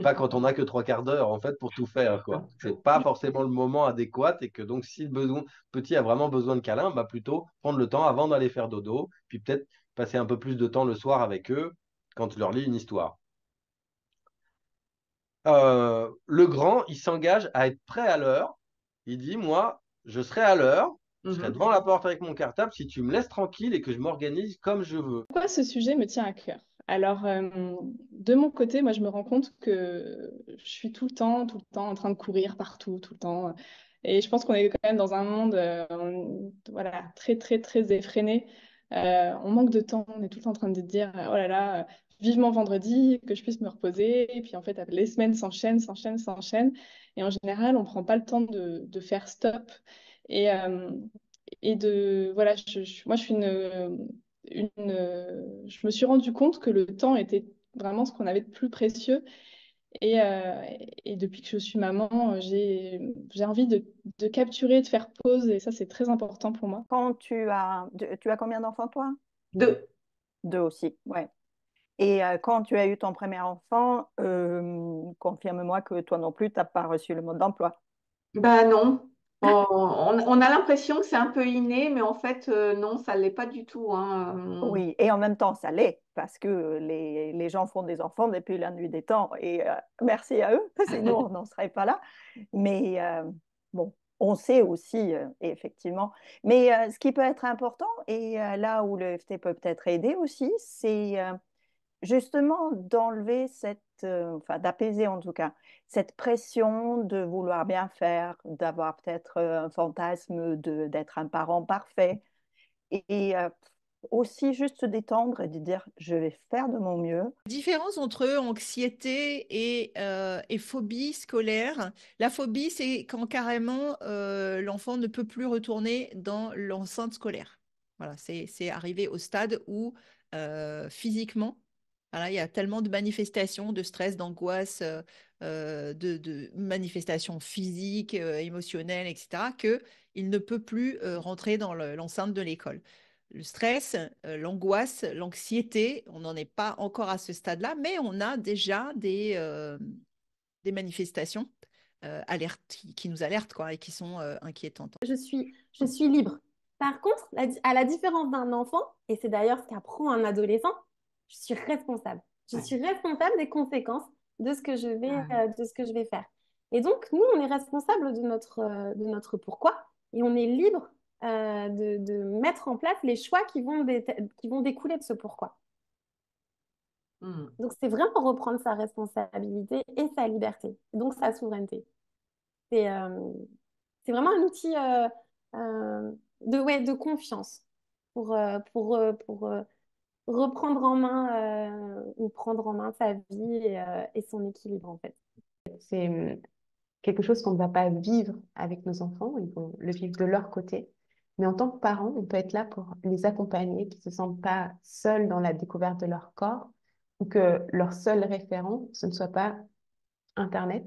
[SPEAKER 18] pas quand on n'a que 3/4 d'heure, en fait, pour tout faire, quoi. C'est pas forcément le moment adéquat et que donc, si le petit a vraiment besoin de câlin, plutôt prendre le temps avant d'aller faire dodo, puis peut-être passer un peu plus de temps le soir avec eux quand je leur lis une histoire. Le grand, il s'engage à être prêt à l'heure. Il dit, moi, je serai à l'heure, je serai devant la porte avec mon cartable si tu me laisses tranquille et que je m'organise comme je veux.
[SPEAKER 19] Pourquoi ce sujet me tient à cœur? Alors, de mon côté, moi, je me rends compte que je suis tout le temps en train de courir partout, tout le temps. Et je pense qu'on est quand même dans un monde voilà, très, très, très effréné. On manque de temps, on est tout le temps en train de dire, oh là là, vivement vendredi, que je puisse me reposer. Et puis, en fait, les semaines s'enchaînent, s'enchaînent, s'enchaînent. Et en général, on ne prend pas le temps de faire stop. Et voilà, moi, je suis je me suis rendu compte que le temps était vraiment ce qu'on avait de plus précieux. Et depuis que je suis maman, j'ai envie de capturer, de faire pause. Et ça, c'est très important pour moi.
[SPEAKER 20] Quand tu as combien d'enfants, toi?
[SPEAKER 2] 2.
[SPEAKER 20] 2 aussi, ouais. Et quand tu as eu ton premier enfant, confirme-moi que toi non plus, tu n'as pas reçu le mode d'emploi.
[SPEAKER 2] Non. On a l'impression que c'est un peu inné, mais en fait, non, ça ne l'est pas du tout. Hein.
[SPEAKER 20] Oui, et en même temps, ça l'est, parce que les gens font des enfants depuis la nuit des temps, et merci à eux, sinon on n'en serait pas là. Mais bon, on sait aussi, effectivement. Mais ce qui peut être important, et là où le FT peut peut-être aider aussi, c'est justement d'enlever enfin d'apaiser en tout cas, cette pression de vouloir bien faire, d'avoir peut-être un fantasme d'être un parent parfait. Et aussi juste se détendre et de dire je vais faire de mon mieux.
[SPEAKER 21] Différence entre anxiété et phobie scolaire. La phobie, c'est quand carrément l'enfant ne peut plus retourner dans l'enceinte scolaire. Voilà, c'est arrivé au stade où physiquement, voilà, il y a tellement de manifestations de stress, d'angoisse, de manifestations physiques, émotionnelles, etc., qu'il ne peut plus rentrer dans l'enceinte de l'école. Le stress, l'angoisse, l'anxiété, on n'en est pas encore à ce stade-là, mais on a déjà des manifestations qui nous alertent quoi, et qui sont inquiétantes.
[SPEAKER 9] Je suis libre. Par contre, à la différence d'un enfant, et c'est d'ailleurs ce qu'apprend un adolescent, je suis responsable. Je suis responsable des conséquences de ce que je vais faire. Et donc, nous, on est responsable de notre pourquoi et on est libre de mettre en place les choix qui vont découler de ce pourquoi. Donc, c'est vraiment reprendre sa responsabilité et sa liberté, donc sa souveraineté. C'est vraiment un outil de confiance pour reprendre en main ou prendre en main sa vie et son équilibre, en fait. C'est quelque chose qu'on ne va pas vivre avec nos enfants, ils vont le vivre de leur côté. Mais en tant que parents, on peut être là pour les accompagner, qu'ils ne se sentent pas seuls dans la découverte de leur corps, ou que leur seul référent, ce ne soit pas Internet,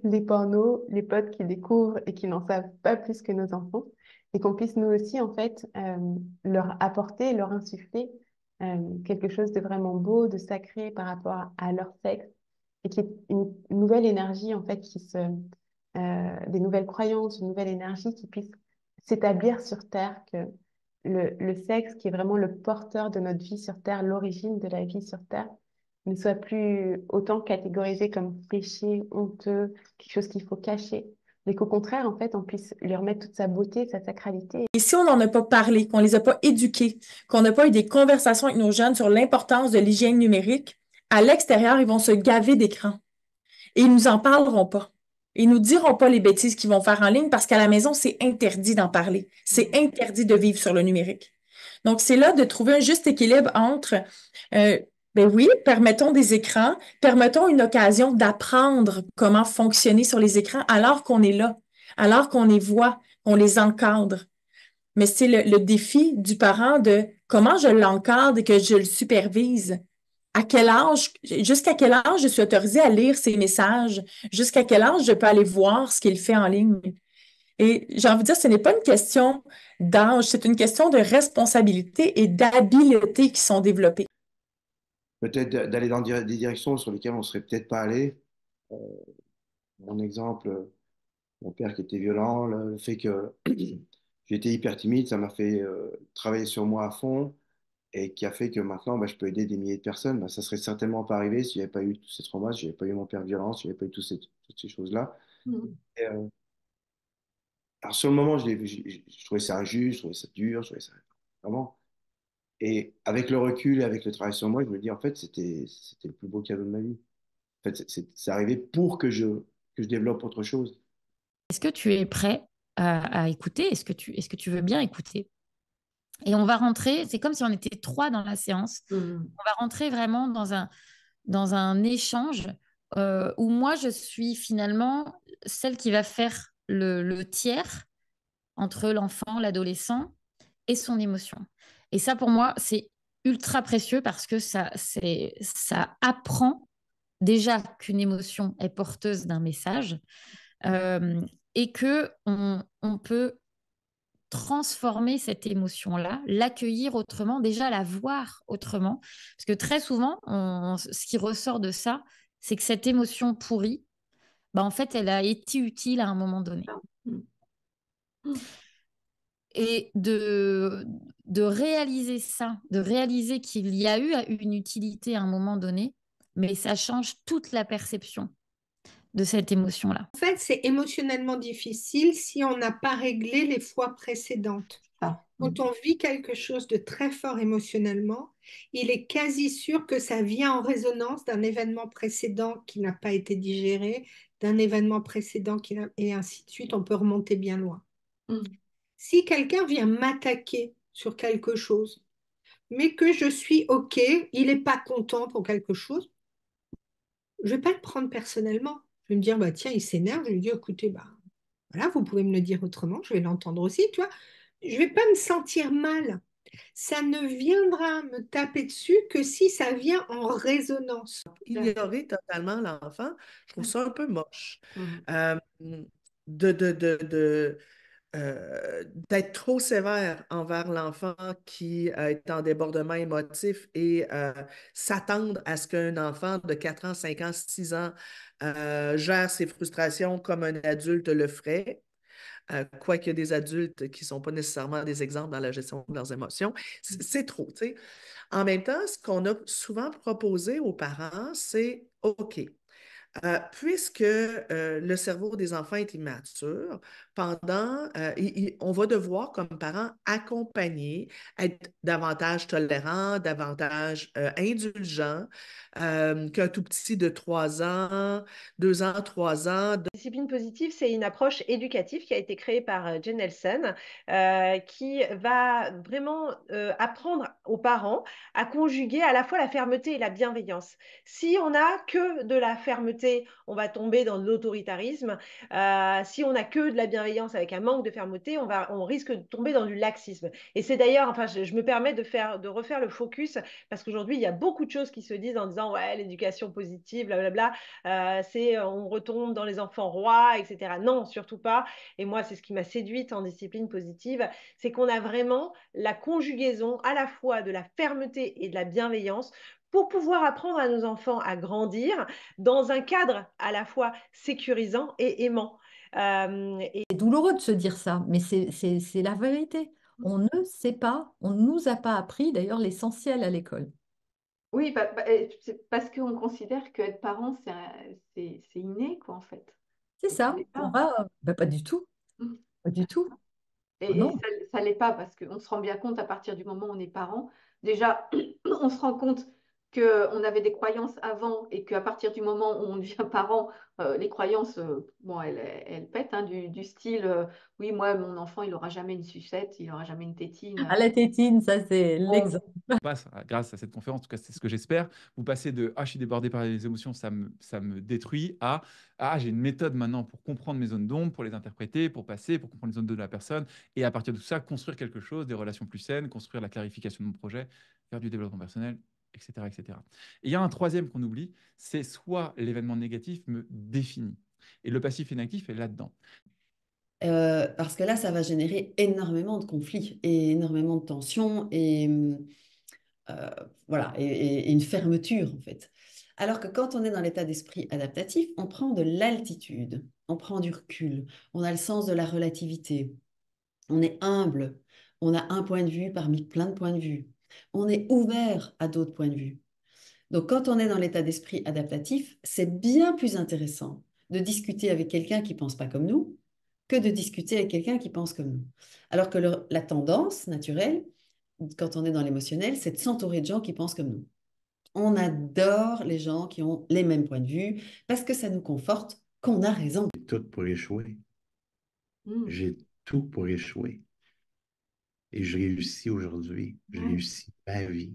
[SPEAKER 9] les pornos, les potes qui découvrent et qui n'en savent pas plus que nos enfants, et qu'on puisse nous aussi, en fait, leur apporter, leur insuffler quelque chose de vraiment beau, de sacré par rapport à leur sexe, et qui est une nouvelle énergie, en fait, des nouvelles croyances, une nouvelle énergie qui puisse s'établir sur Terre, que le sexe, qui est vraiment le porteur de notre vie sur Terre, l'origine de la vie sur Terre, ne soit plus autant catégorisé comme péché, honteux, quelque chose qu'il faut cacher, mais qu'au contraire, en fait, on puisse lui remettre toute sa beauté, sa sacralité.
[SPEAKER 1] Et si on n'en a pas parlé, qu'on ne les a pas éduqués, qu'on n'a pas eu des conversations avec nos jeunes sur l'importance de l'hygiène numérique, à l'extérieur, ils vont se gaver d'écran. Et ils ne nous en parleront pas. Ils ne nous diront pas les bêtises qu'ils vont faire en ligne parce qu'à la maison, c'est interdit d'en parler. C'est interdit de vivre sur le numérique. Donc, c'est là de trouver un juste équilibre entre, ben oui, permettons des écrans, permettons une occasion d'apprendre comment fonctionner sur les écrans alors qu'on est là, alors qu'on les voit, qu'on les encadre. Mais c'est le défi du parent de comment je l'encadre et que je le supervise. À quel âge, jusqu'à quel âge je suis autorisée à lire ces messages? Jusqu'à quel âge je peux aller voir ce qu'il fait en ligne? Et j'ai envie de dire, ce n'est pas une question d'âge, c'est une question de responsabilité et d'habileté qui sont développées.
[SPEAKER 3] Peut-être d'aller dans des directions sur lesquelles on ne serait peut-être pas allé. Mon exemple, mon père qui était violent, le fait que j'étais hyper timide, ça m'a fait travailler sur moi à fond et qui a fait que maintenant, je peux aider des milliers de personnes. Ça ne serait certainement pas arrivé s'il n'y avait pas eu tous ces traumas, si je n'avais pas eu mon père violent, si je n'avais pas eu toutes ces choses-là. Et, alors sur le moment, je trouvais ça injuste, je trouvais ça dur, je trouvais ça vraiment. Et avec le recul et avec le travail sur moi, je me dis en fait, c'était le plus beau cadeau de ma vie. En fait, c'est arrivé pour que je développe autre chose.
[SPEAKER 22] Est-ce que tu es prêt à écouter? Est-ce que tu veux bien écouter? Et on va rentrer, c'est comme si on était 3 dans la séance. On va rentrer vraiment dans un échange où moi, je suis finalement celle qui va faire le tiers entre l'enfant, l'adolescent et son émotion. Et ça, pour moi, c'est ultra précieux parce que ça apprend déjà qu'une émotion est porteuse d'un message et qu'on peut transformer cette émotion-là, l'accueillir autrement, déjà la voir autrement. Parce que très souvent, ce qui ressort de ça, c'est que cette émotion pourrie, en fait, elle a été utile à un moment donné. Et de réaliser ça, de réaliser qu'il y a eu une utilité à un moment donné, mais ça change toute la perception de cette émotion-là.
[SPEAKER 23] En fait, c'est émotionnellement difficile si on n'a pas réglé les fois précédentes. Quand on vit quelque chose de très fort émotionnellement, il est quasi sûr que ça vient en résonance d'un événement précédent qui n'a pas été digéré, d'un événement précédent et ainsi de suite. On peut remonter bien loin. Si quelqu'un vient m'attaquer sur quelque chose, mais que je suis OK, il n'est pas content pour quelque chose, je ne vais pas le prendre personnellement. Je vais me dire, tiens, il s'énerve. Je vais lui dire, écoutez, voilà, vous pouvez me le dire autrement, je vais l'entendre aussi, tu vois. je vais pas me sentir mal. Ça ne viendra me taper dessus que si ça vient en résonance.
[SPEAKER 4] Ignorer totalement l'enfant, je trouve ça un peu moche.
[SPEAKER 2] Mhm.
[SPEAKER 4] Euh, de, de, de, de, d'être trop sévère envers l'enfant qui est en débordement émotif et s'attendre à ce qu'un enfant de 4 ans, 5 ans, 6 ans gère ses frustrations comme un adulte le ferait. Quoique des adultes qui ne sont pas nécessairement des exemples dans la gestion de leurs émotions, c'est trop, tu sais. En même temps, ce qu'on a souvent proposé aux parents, c'est OK. Puisque le cerveau des enfants est immature, on va devoir, comme parents, accompagner, être davantage tolérant, davantage indulgent qu'un tout petit de 3 ans, 2 ans, 3 ans.
[SPEAKER 5] Discipline positive, c'est une approche éducative qui a été créée par Jen Nelson, qui va vraiment apprendre aux parents à conjuguer à la fois la fermeté et la bienveillance. Si on n'a que de la fermeté, on va tomber dans l'autoritarisme. Si on n'a que de la bienveillance avec un manque de fermeté, on risque de tomber dans du laxisme. Et c'est d'ailleurs, enfin, je me permets de refaire le focus parce qu'aujourd'hui, il y a beaucoup de choses qui se disent en disant ouais, l'éducation positive, blablabla, on retombe dans les enfants rois, etc. Non, surtout pas. Et moi, c'est ce qui m'a séduite en discipline positive, c'est qu'on a vraiment la conjugaison à la fois de la fermeté et de la bienveillance pour pouvoir apprendre à nos enfants à grandir dans un cadre à la fois sécurisant et aimant.
[SPEAKER 6] C'est douloureux de se dire ça, mais c'est la vérité. On ne sait pas, on ne nous a pas appris d'ailleurs l'essentiel à l'école.
[SPEAKER 2] Oui, c'est parce qu'on considère qu'être parent, c'est inné, quoi, en fait.
[SPEAKER 6] C'est ça. Pas du tout.
[SPEAKER 2] Mm.
[SPEAKER 6] Pas du tout.
[SPEAKER 2] Et
[SPEAKER 6] Non.
[SPEAKER 2] ça ne l'est pas parce qu'on se rend bien compte à partir du moment où on est parent. Déjà, on se rend compte qu'on avait des croyances avant et qu'à partir du moment où on devient parent, les croyances, bon, elles pètent, hein, du style, oui, moi, mon enfant, il n'aura jamais une sucette, il n'aura jamais une tétine.
[SPEAKER 6] À la tétine, ça c'est l'exemple.
[SPEAKER 24] Grâce à cette conférence, en tout cas c'est ce que j'espère, vous passez de « Ah, je suis débordé par les émotions, ça me détruit » à « Ah, j'ai une méthode maintenant pour comprendre mes zones d'ombre, pour les interpréter, pour passer, pour comprendre les zones de la personne, et à partir de tout ça, construire quelque chose, des relations plus saines, construire la clarification de mon projet, faire du développement personnel, etc. etc. » Et il y a un troisième qu'on oublie, c'est soit l'événement négatif me définit, et le passif inactif est là-dedans.
[SPEAKER 7] Parce que là, ça va générer énormément de conflits et énormément de tensions et voilà, et une fermeture en fait. Alors que quand on est dans l'état d'esprit adaptatif, on prend de l'altitude, on prend du recul, on a le sens de la relativité, on est humble, on a un point de vue parmi plein de points de vue, on est ouvert à d'autres points de vue. Donc quand on est dans l'état d'esprit adaptatif, c'est bien plus intéressant de discuter avec quelqu'un qui ne pense pas comme nous que de discuter avec quelqu'un qui pense comme nous. Alors que la tendance naturelle, quand on est dans l'émotionnel, c'est de s'entourer de gens qui pensent comme nous. On adore les gens qui ont les mêmes points de vue parce que ça nous conforte qu'on a raison.
[SPEAKER 8] J'ai tout pour échouer. J'ai tout pour échouer. Et je réussis aujourd'hui. Je réussis ma vie.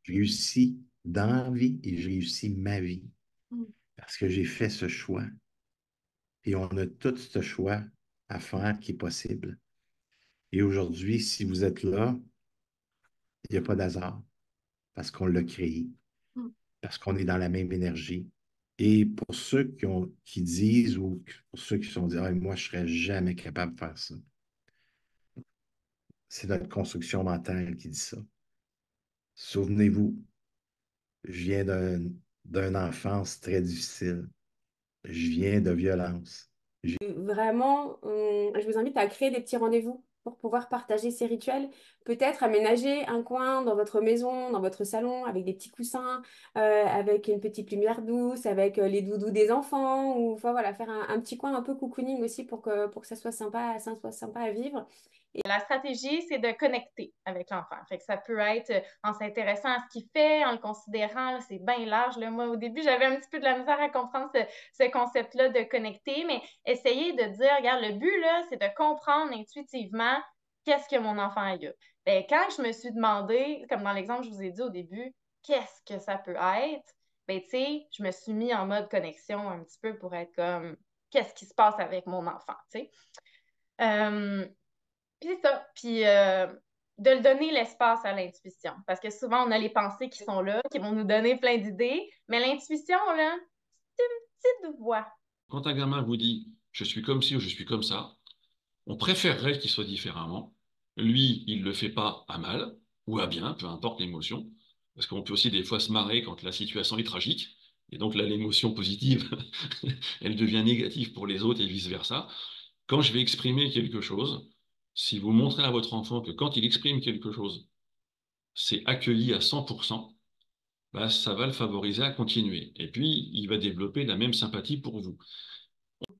[SPEAKER 8] Je réussis dans la vie et je réussis ma vie. Parce que j'ai fait ce choix. Et on a tout ce choix à faire qui est possible. Et aujourd'hui, si vous êtes là, il n'y a pas d'hasard. Parce qu'on l'a créé. Parce qu'on est dans la même énergie. Et pour ceux qui disent ou pour ceux qui sont dit ah, moi, je ne serais jamais capable de faire ça. C'est notre construction mentale qui dit ça. Souvenez-vous, je viens d'une enfance très difficile. Je viens de violence.
[SPEAKER 9] Vraiment, je vous invite à créer des petits rendez-vous pour pouvoir partager ces rituels. Peut-être aménager un coin dans votre maison, dans votre salon, avec des petits coussins, avec une petite lumière douce, avec les doudous des enfants, ou enfin, voilà, faire un petit coin un peu cocooning aussi pour que ça soit sympa à vivre.
[SPEAKER 10] Et la stratégie, c'est de connecter avec l'enfant. Fait que ça peut être en s'intéressant à ce qu'il fait, en le considérant, là, c'est bien large. Là. Moi, au début, j'avais un petit peu de la misère à comprendre ce concept-là de connecter, mais essayer de dire, regarde, le but, là, c'est de comprendre intuitivement qu'est-ce que mon enfant a. Ben, quand je me suis demandé, comme dans l'exemple que je vous ai dit au début, qu'est-ce que ça peut être, ben, tu sais, je me suis mis en mode connexion un petit peu pour être comme, qu'est-ce qui se passe avec mon enfant, tu sais. Puis c'est ça. Puis de le donner l'espace à l'intuition. Parce que souvent, on a les pensées qui sont là, qui vont nous donner plein d'idées. Mais l'intuition, là, c'est une petite voix.
[SPEAKER 11] Quand un gamin vous dit « je suis comme ci » ou « je suis comme ça », on préférerait qu'il soit différemment. Lui, il ne le fait pas à mal ou à bien, peu importe l'émotion. Parce qu'on peut aussi des fois se marrer quand la situation est tragique. Et donc là, l'émotion positive, elle devient négative pour les autres et vice-versa. Quand je vais exprimer quelque chose, si vous montrez à votre enfant que quand il exprime quelque chose, c'est accueilli à 100%, bah, ça va le favoriser à continuer. Et puis, il va développer la même sympathie pour vous.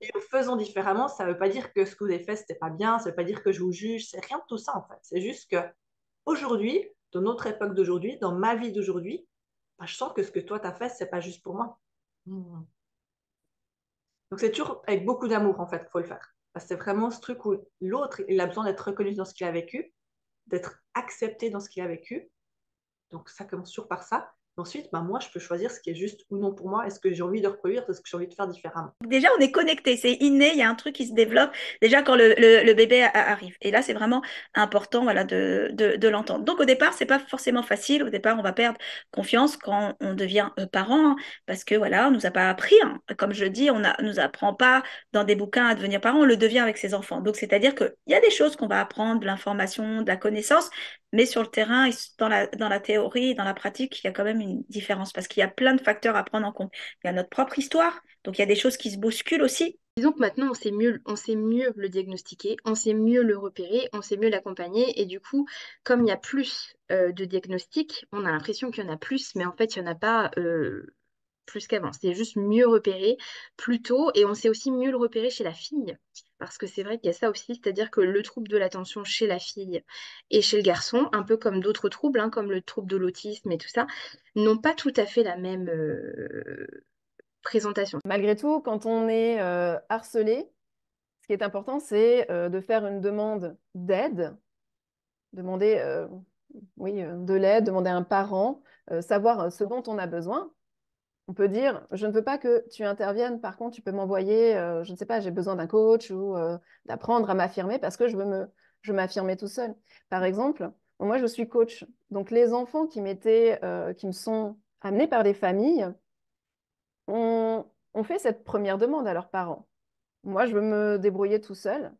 [SPEAKER 2] Et en faisant différemment, ça ne veut pas dire que ce que vous avez fait, c'était pas bien, ça ne veut pas dire que je vous juge, c'est rien de tout ça en fait. C'est juste que aujourd'hui, dans notre époque d'aujourd'hui, dans ma vie d'aujourd'hui, bah, je sens que ce que toi tu as fait, c'est pas juste pour moi. Donc c'est toujours avec beaucoup d'amour en fait qu'il faut le faire. Parce que c'est vraiment ce truc où l'autre, il a besoin d'être reconnu dans ce qu'il a vécu, d'être accepté dans ce qu'il a vécu. Donc ça commence toujours par ça. Ensuite, bah, moi, je peux choisir ce qui est juste ou non pour moi. Est-ce que j'ai envie de reproduire, est-ce que j'ai envie de faire différemment.
[SPEAKER 12] Déjà, on est connecté, c'est inné, il y a un truc qui se développe déjà quand le bébé arrive. Et là, c'est vraiment important voilà, de l'entendre. Donc, au départ, c'est pas forcément facile. Au départ, on va perdre confiance quand on devient parent, hein, parce que voilà, on nous a pas appris. Hein. Comme je dis, nous apprend pas dans des bouquins à devenir parent, on le devient avec ses enfants. Donc, c'est-à-dire qu'il y a des choses qu'on va apprendre, de l'information, de la connaissance, mais sur le terrain, et dans la théorie, dans la pratique, il y a quand même une différence parce qu'il y a plein de facteurs à prendre en compte. Il y a notre propre histoire, donc il y a des choses qui se bousculent aussi.
[SPEAKER 9] Disons que maintenant, on sait mieux le diagnostiquer, on sait mieux le repérer, on sait mieux l'accompagner. Et du coup, comme il y a plus de diagnostics, on a l'impression qu'il y en a plus, mais en fait, il n'y en a pas plus qu'avant. C'est juste mieux repéré plus tôt et on sait aussi mieux le repérer chez la fille. Parce que c'est vrai qu'il y a ça aussi, c'est-à-dire que le trouble de l'attention chez la fille et chez le garçon, un peu comme d'autres troubles, hein, comme le trouble de l'autisme et tout ça, n'ont pas tout à fait la même présentation.
[SPEAKER 15] Malgré tout, quand on est harcelé, ce qui est important, c'est de faire une demande d'aide, demander de l'aide, demander à un parent, savoir ce dont on a besoin. On peut dire, je ne veux pas que tu interviennes, par contre, tu peux m'envoyer, je ne sais pas, j'ai besoin d'un coach ou d'apprendre à m'affirmer parce que je veux m'affirmer tout seul. Par exemple, moi, je suis coach. Donc, les enfants qui me sont amenés par des familles ont fait cette première demande à leurs parents. Moi, je veux me débrouiller tout seul.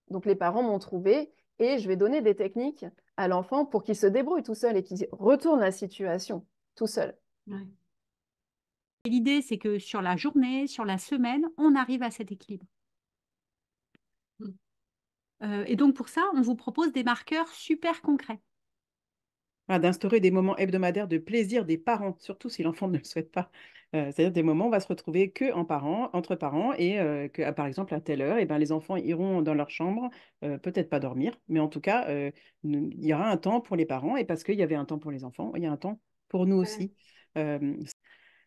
[SPEAKER 15] Donc, les parents m'ont trouvé et je vais donner des techniques à l'enfant pour qu'il se débrouille tout seul et qu'il retourne la situation tout seul.
[SPEAKER 13] Ouais. L'idée, c'est que sur la journée, sur la semaine, on arrive à cet équilibre. Et donc, pour ça, on vous propose des marqueurs super concrets.
[SPEAKER 16] Voilà, d'instaurer des moments hebdomadaires de plaisir des parents, surtout si l'enfant ne le souhaite pas. C'est-à-dire des moments où on va se retrouver entre parents et que, par exemple, à telle heure, les enfants iront dans leur chambre, peut-être pas dormir, mais en tout cas, il y aura un temps pour les parents et parce qu'il y avait un temps pour les enfants, il y a un temps pour nous aussi.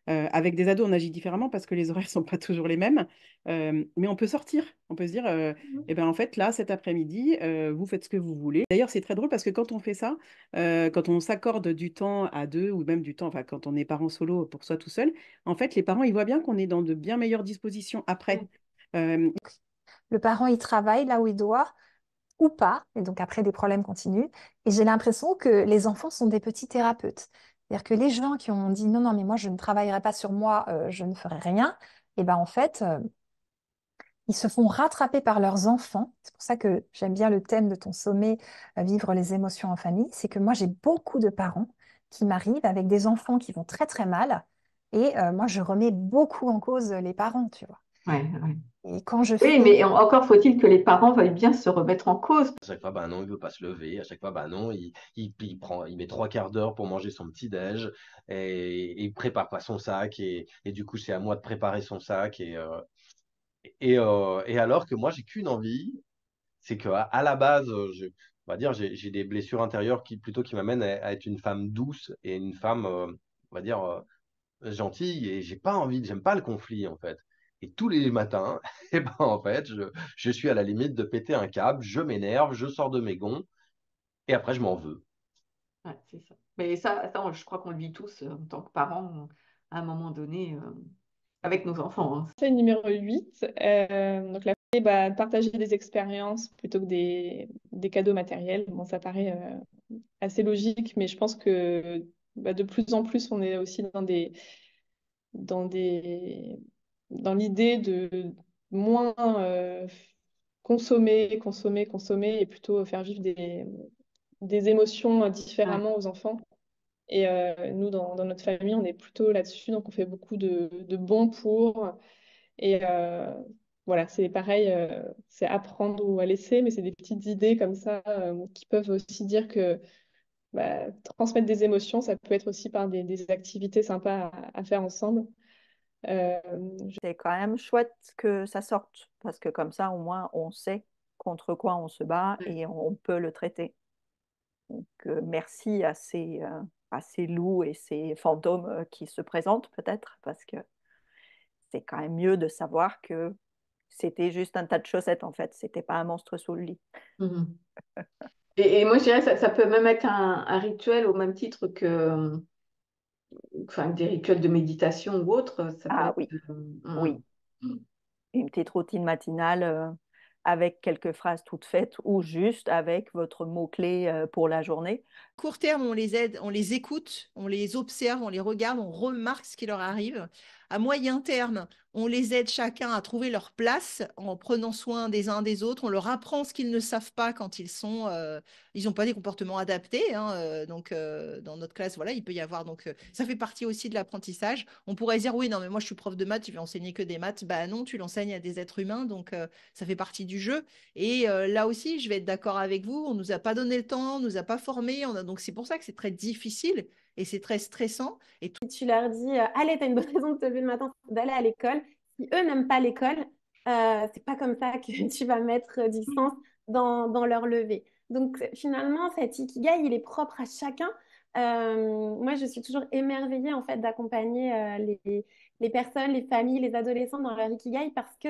[SPEAKER 16] Avec des ados, on agit différemment parce que les horaires ne sont pas toujours les mêmes. Mais on peut sortir. On peut se dire, en fait, là, cet après-midi, vous faites ce que vous voulez. D'ailleurs, c'est très drôle parce que quand on fait ça, quand on s'accorde du temps à deux ou même du temps, enfin, quand on est parent solo pour soi tout seul, en fait, les parents, ils voient bien qu'on est dans de bien meilleures dispositions après.
[SPEAKER 17] Le parent, il travaille là où il doit ou pas, et donc après, des problèmes continuent. Et j'ai l'impression que les enfants sont des petits thérapeutes. C'est-à-dire que les gens qui ont dit non, non, mais moi, je ne travaillerai pas sur moi, je ne ferai rien, et ben en fait, ils se font rattraper par leurs enfants. C'est pour ça que j'aime bien le thème de ton sommet, vivre les émotions en famille. C'est que moi, j'ai beaucoup de parents qui m'arrivent avec des enfants qui vont très, très mal. Et moi, je remets beaucoup en cause les parents, tu vois.
[SPEAKER 2] Ouais.
[SPEAKER 17] Et quand je
[SPEAKER 2] Oui, mais encore faut-il que les parents veuillent bien se remettre en cause.
[SPEAKER 18] À chaque fois, bah non, il veut pas se lever. À chaque fois, bah non, il met 3 quarts d'heure pour manger son petit-déj et il prépare pas son sac et du coup, c'est à moi de préparer son sac et alors que moi, j'ai qu'une envie, c'est qu'à la base, on va dire, j'ai des blessures intérieures qui m'amènent à être une femme douce et une femme, on va dire, gentille et j'aime pas le conflit en fait. Et tous les matins, en fait, je suis à la limite de péter un câble, je m'énerve, je sors de mes gonds et après je m'en veux.
[SPEAKER 2] Ouais, c'est ça. Mais ça, je crois qu'on le vit tous en tant que parents à un moment donné. avec nos enfants, hein.
[SPEAKER 14] Conseil numéro 8, donc la partager des expériences plutôt que des cadeaux matériels. Bon, ça paraît assez logique, mais je pense que de plus en plus, on est aussi dans l'idée de moins consommer et plutôt faire vivre des émotions différemment aux enfants. Et nous, dans notre famille, on est plutôt là-dessus, donc on fait beaucoup de bons pour. Et voilà, c'est pareil, c'est apprendre ou à laisser, mais c'est des petites idées comme ça qui peuvent aussi dire que transmettre des émotions, ça peut être aussi par des activités sympas à faire ensemble.
[SPEAKER 19] C'est quand même chouette que ça sorte, parce que comme ça, au moins, on sait contre quoi on se bat et on peut le traiter. Donc, merci à ces loups et ces fantômes qui se présentent peut-être, parce que c'est quand même mieux de savoir que c'était juste un tas de chaussettes en fait, c'était pas un monstre sous le lit.
[SPEAKER 2] Mhm. Et moi, je dirais que ça peut même être un rituel au même titre que des rituels de méditation ou autre. Ça
[SPEAKER 19] Ah
[SPEAKER 2] peut
[SPEAKER 19] oui,
[SPEAKER 2] être,
[SPEAKER 19] oui. Une petite routine matinale avec quelques phrases toutes faites ou juste avec votre mot-clé pour la journée.
[SPEAKER 20] Court terme, on les aide, on les écoute, on les observe, on les regarde, on remarque ce qui leur arrive. À moyen terme, on les aide chacun à trouver leur place en prenant soin des uns des autres. On leur apprend ce qu'ils ne savent pas quand ils n'ont pas des comportements adaptés. Donc, dans notre classe, voilà, il peut y avoir. Donc, ça fait partie aussi de l'apprentissage. On pourrait dire, oui, non, mais moi, je suis prof de maths, tu vas enseigner que des maths. Bah non, tu l'enseignes à des êtres humains, donc ça fait partie du jeu. Et là aussi, je vais être d'accord avec vous. On nous a pas donné le temps, on nous a pas formés. Donc, c'est pour ça que c'est très difficile. Et c'est très stressant. Et
[SPEAKER 9] tu leur dis, allez, tu as une bonne raison de te lever le matin, d'aller à l'école. Si eux n'aiment pas l'école, c'est pas comme ça que tu vas mettre du sens dans leur lever. Donc finalement, cet ikigai, il est propre à chacun. Moi, je suis toujours émerveillée en fait d'accompagner les personnes, les familles, les adolescents dans leur ikigai parce que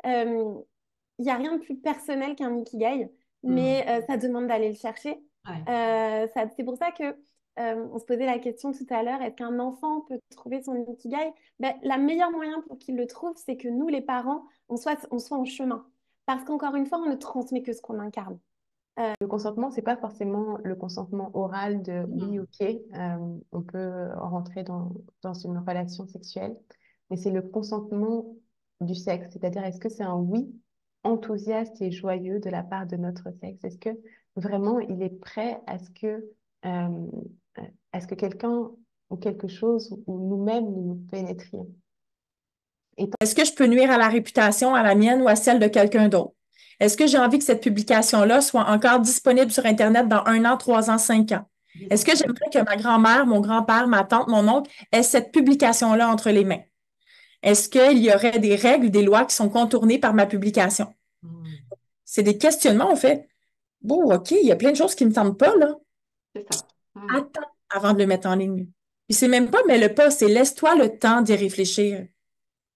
[SPEAKER 9] il n'y a rien de plus personnel qu'un ikigai, mais ça demande d'aller le chercher. C'est pour ça que on se posait la question tout à l'heure, est-ce qu'un enfant peut trouver son ikigai? La meilleure moyen pour qu'il le trouve, c'est que nous, les parents, on soit en chemin. Parce qu'encore une fois, on ne transmet que ce qu'on incarne.
[SPEAKER 21] Le consentement, c'est pas forcément le consentement oral de oui, ok, on peut rentrer dans une relation sexuelle, mais c'est le consentement du sexe, c'est-à-dire est-ce que c'est un oui enthousiaste et joyeux de la part de notre sexe? Est-ce que vraiment il est prêt à ce que quelqu'un ou quelque chose ou nous-mêmes nous pénétrions?
[SPEAKER 1] Est-ce que je peux nuire à la réputation, à la mienne ou à celle de quelqu'un d'autre? Est-ce que j'ai envie que cette publication-là soit encore disponible sur Internet dans 1 an, 3 ans, 5 ans? Est-ce que j'aimerais que ma grand-mère, mon grand-père, ma tante, mon oncle aient cette publication-là entre les mains? Est-ce qu'il y aurait des règles, des lois qui sont contournées par ma publication? C'est des questionnements, on fait. Bon, OK, il y a plein de choses qui ne me tentent pas, là.
[SPEAKER 2] C'est ça.
[SPEAKER 1] Attends avant de le mettre en ligne. Puis c'est même pas mets-le pas, c'est laisse-toi le temps d'y réfléchir.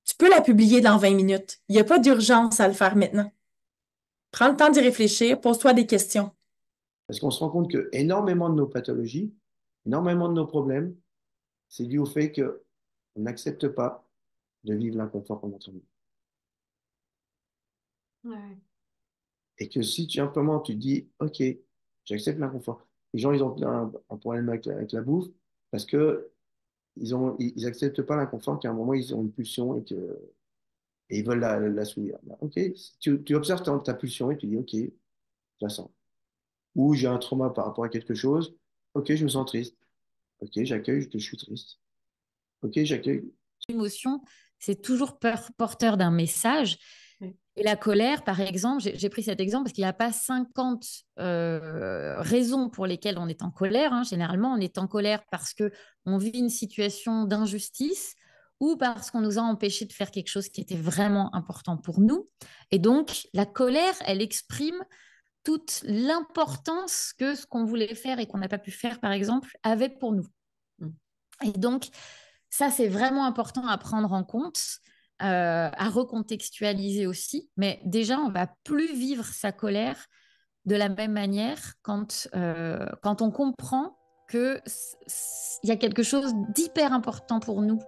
[SPEAKER 1] Tu peux la publier dans 20 minutes. Il n'y a pas d'urgence à le faire maintenant. Prends le temps d'y réfléchir, pose-toi des questions.
[SPEAKER 3] Parce qu'on se rend compte que énormément de nos pathologies, énormément de nos problèmes, c'est dû au fait qu'on n'accepte pas de vivre l'inconfort qu'on entend. Et que si tu simplement tu dis, OK, j'accepte l'inconfort. Les gens, ils ont un problème avec la bouffe parce que ils acceptent pas l'inconfort qu'à un moment, ils ont une pulsion et ils veulent l'assouvir. OK, si tu observes ta pulsion et tu dis, OK, je la sens. Ou j'ai un trauma par rapport à quelque chose. OK, je me sens triste. OK, j'accueille que je suis triste. OK, j'accueille.
[SPEAKER 22] L'émotion, c'est toujours porteur d'un message. Et la colère, par exemple, j'ai pris cet exemple parce qu'il n'y a pas 50 raisons pour lesquelles on est en colère. Hein. Généralement, on est en colère parce qu'on vit une situation d'injustice ou parce qu'on nous a empêchés de faire quelque chose qui était vraiment important pour nous. Et donc, la colère, elle exprime toute l'importance que ce qu'on voulait faire et qu'on n'a pas pu faire, par exemple, avait pour nous. Et donc, ça, c'est vraiment important à prendre en compte, à recontextualiser aussi. Mais déjà, on ne va plus vivre sa colère de la même manière quand on comprend qu'il y a quelque chose d'hyper important pour nous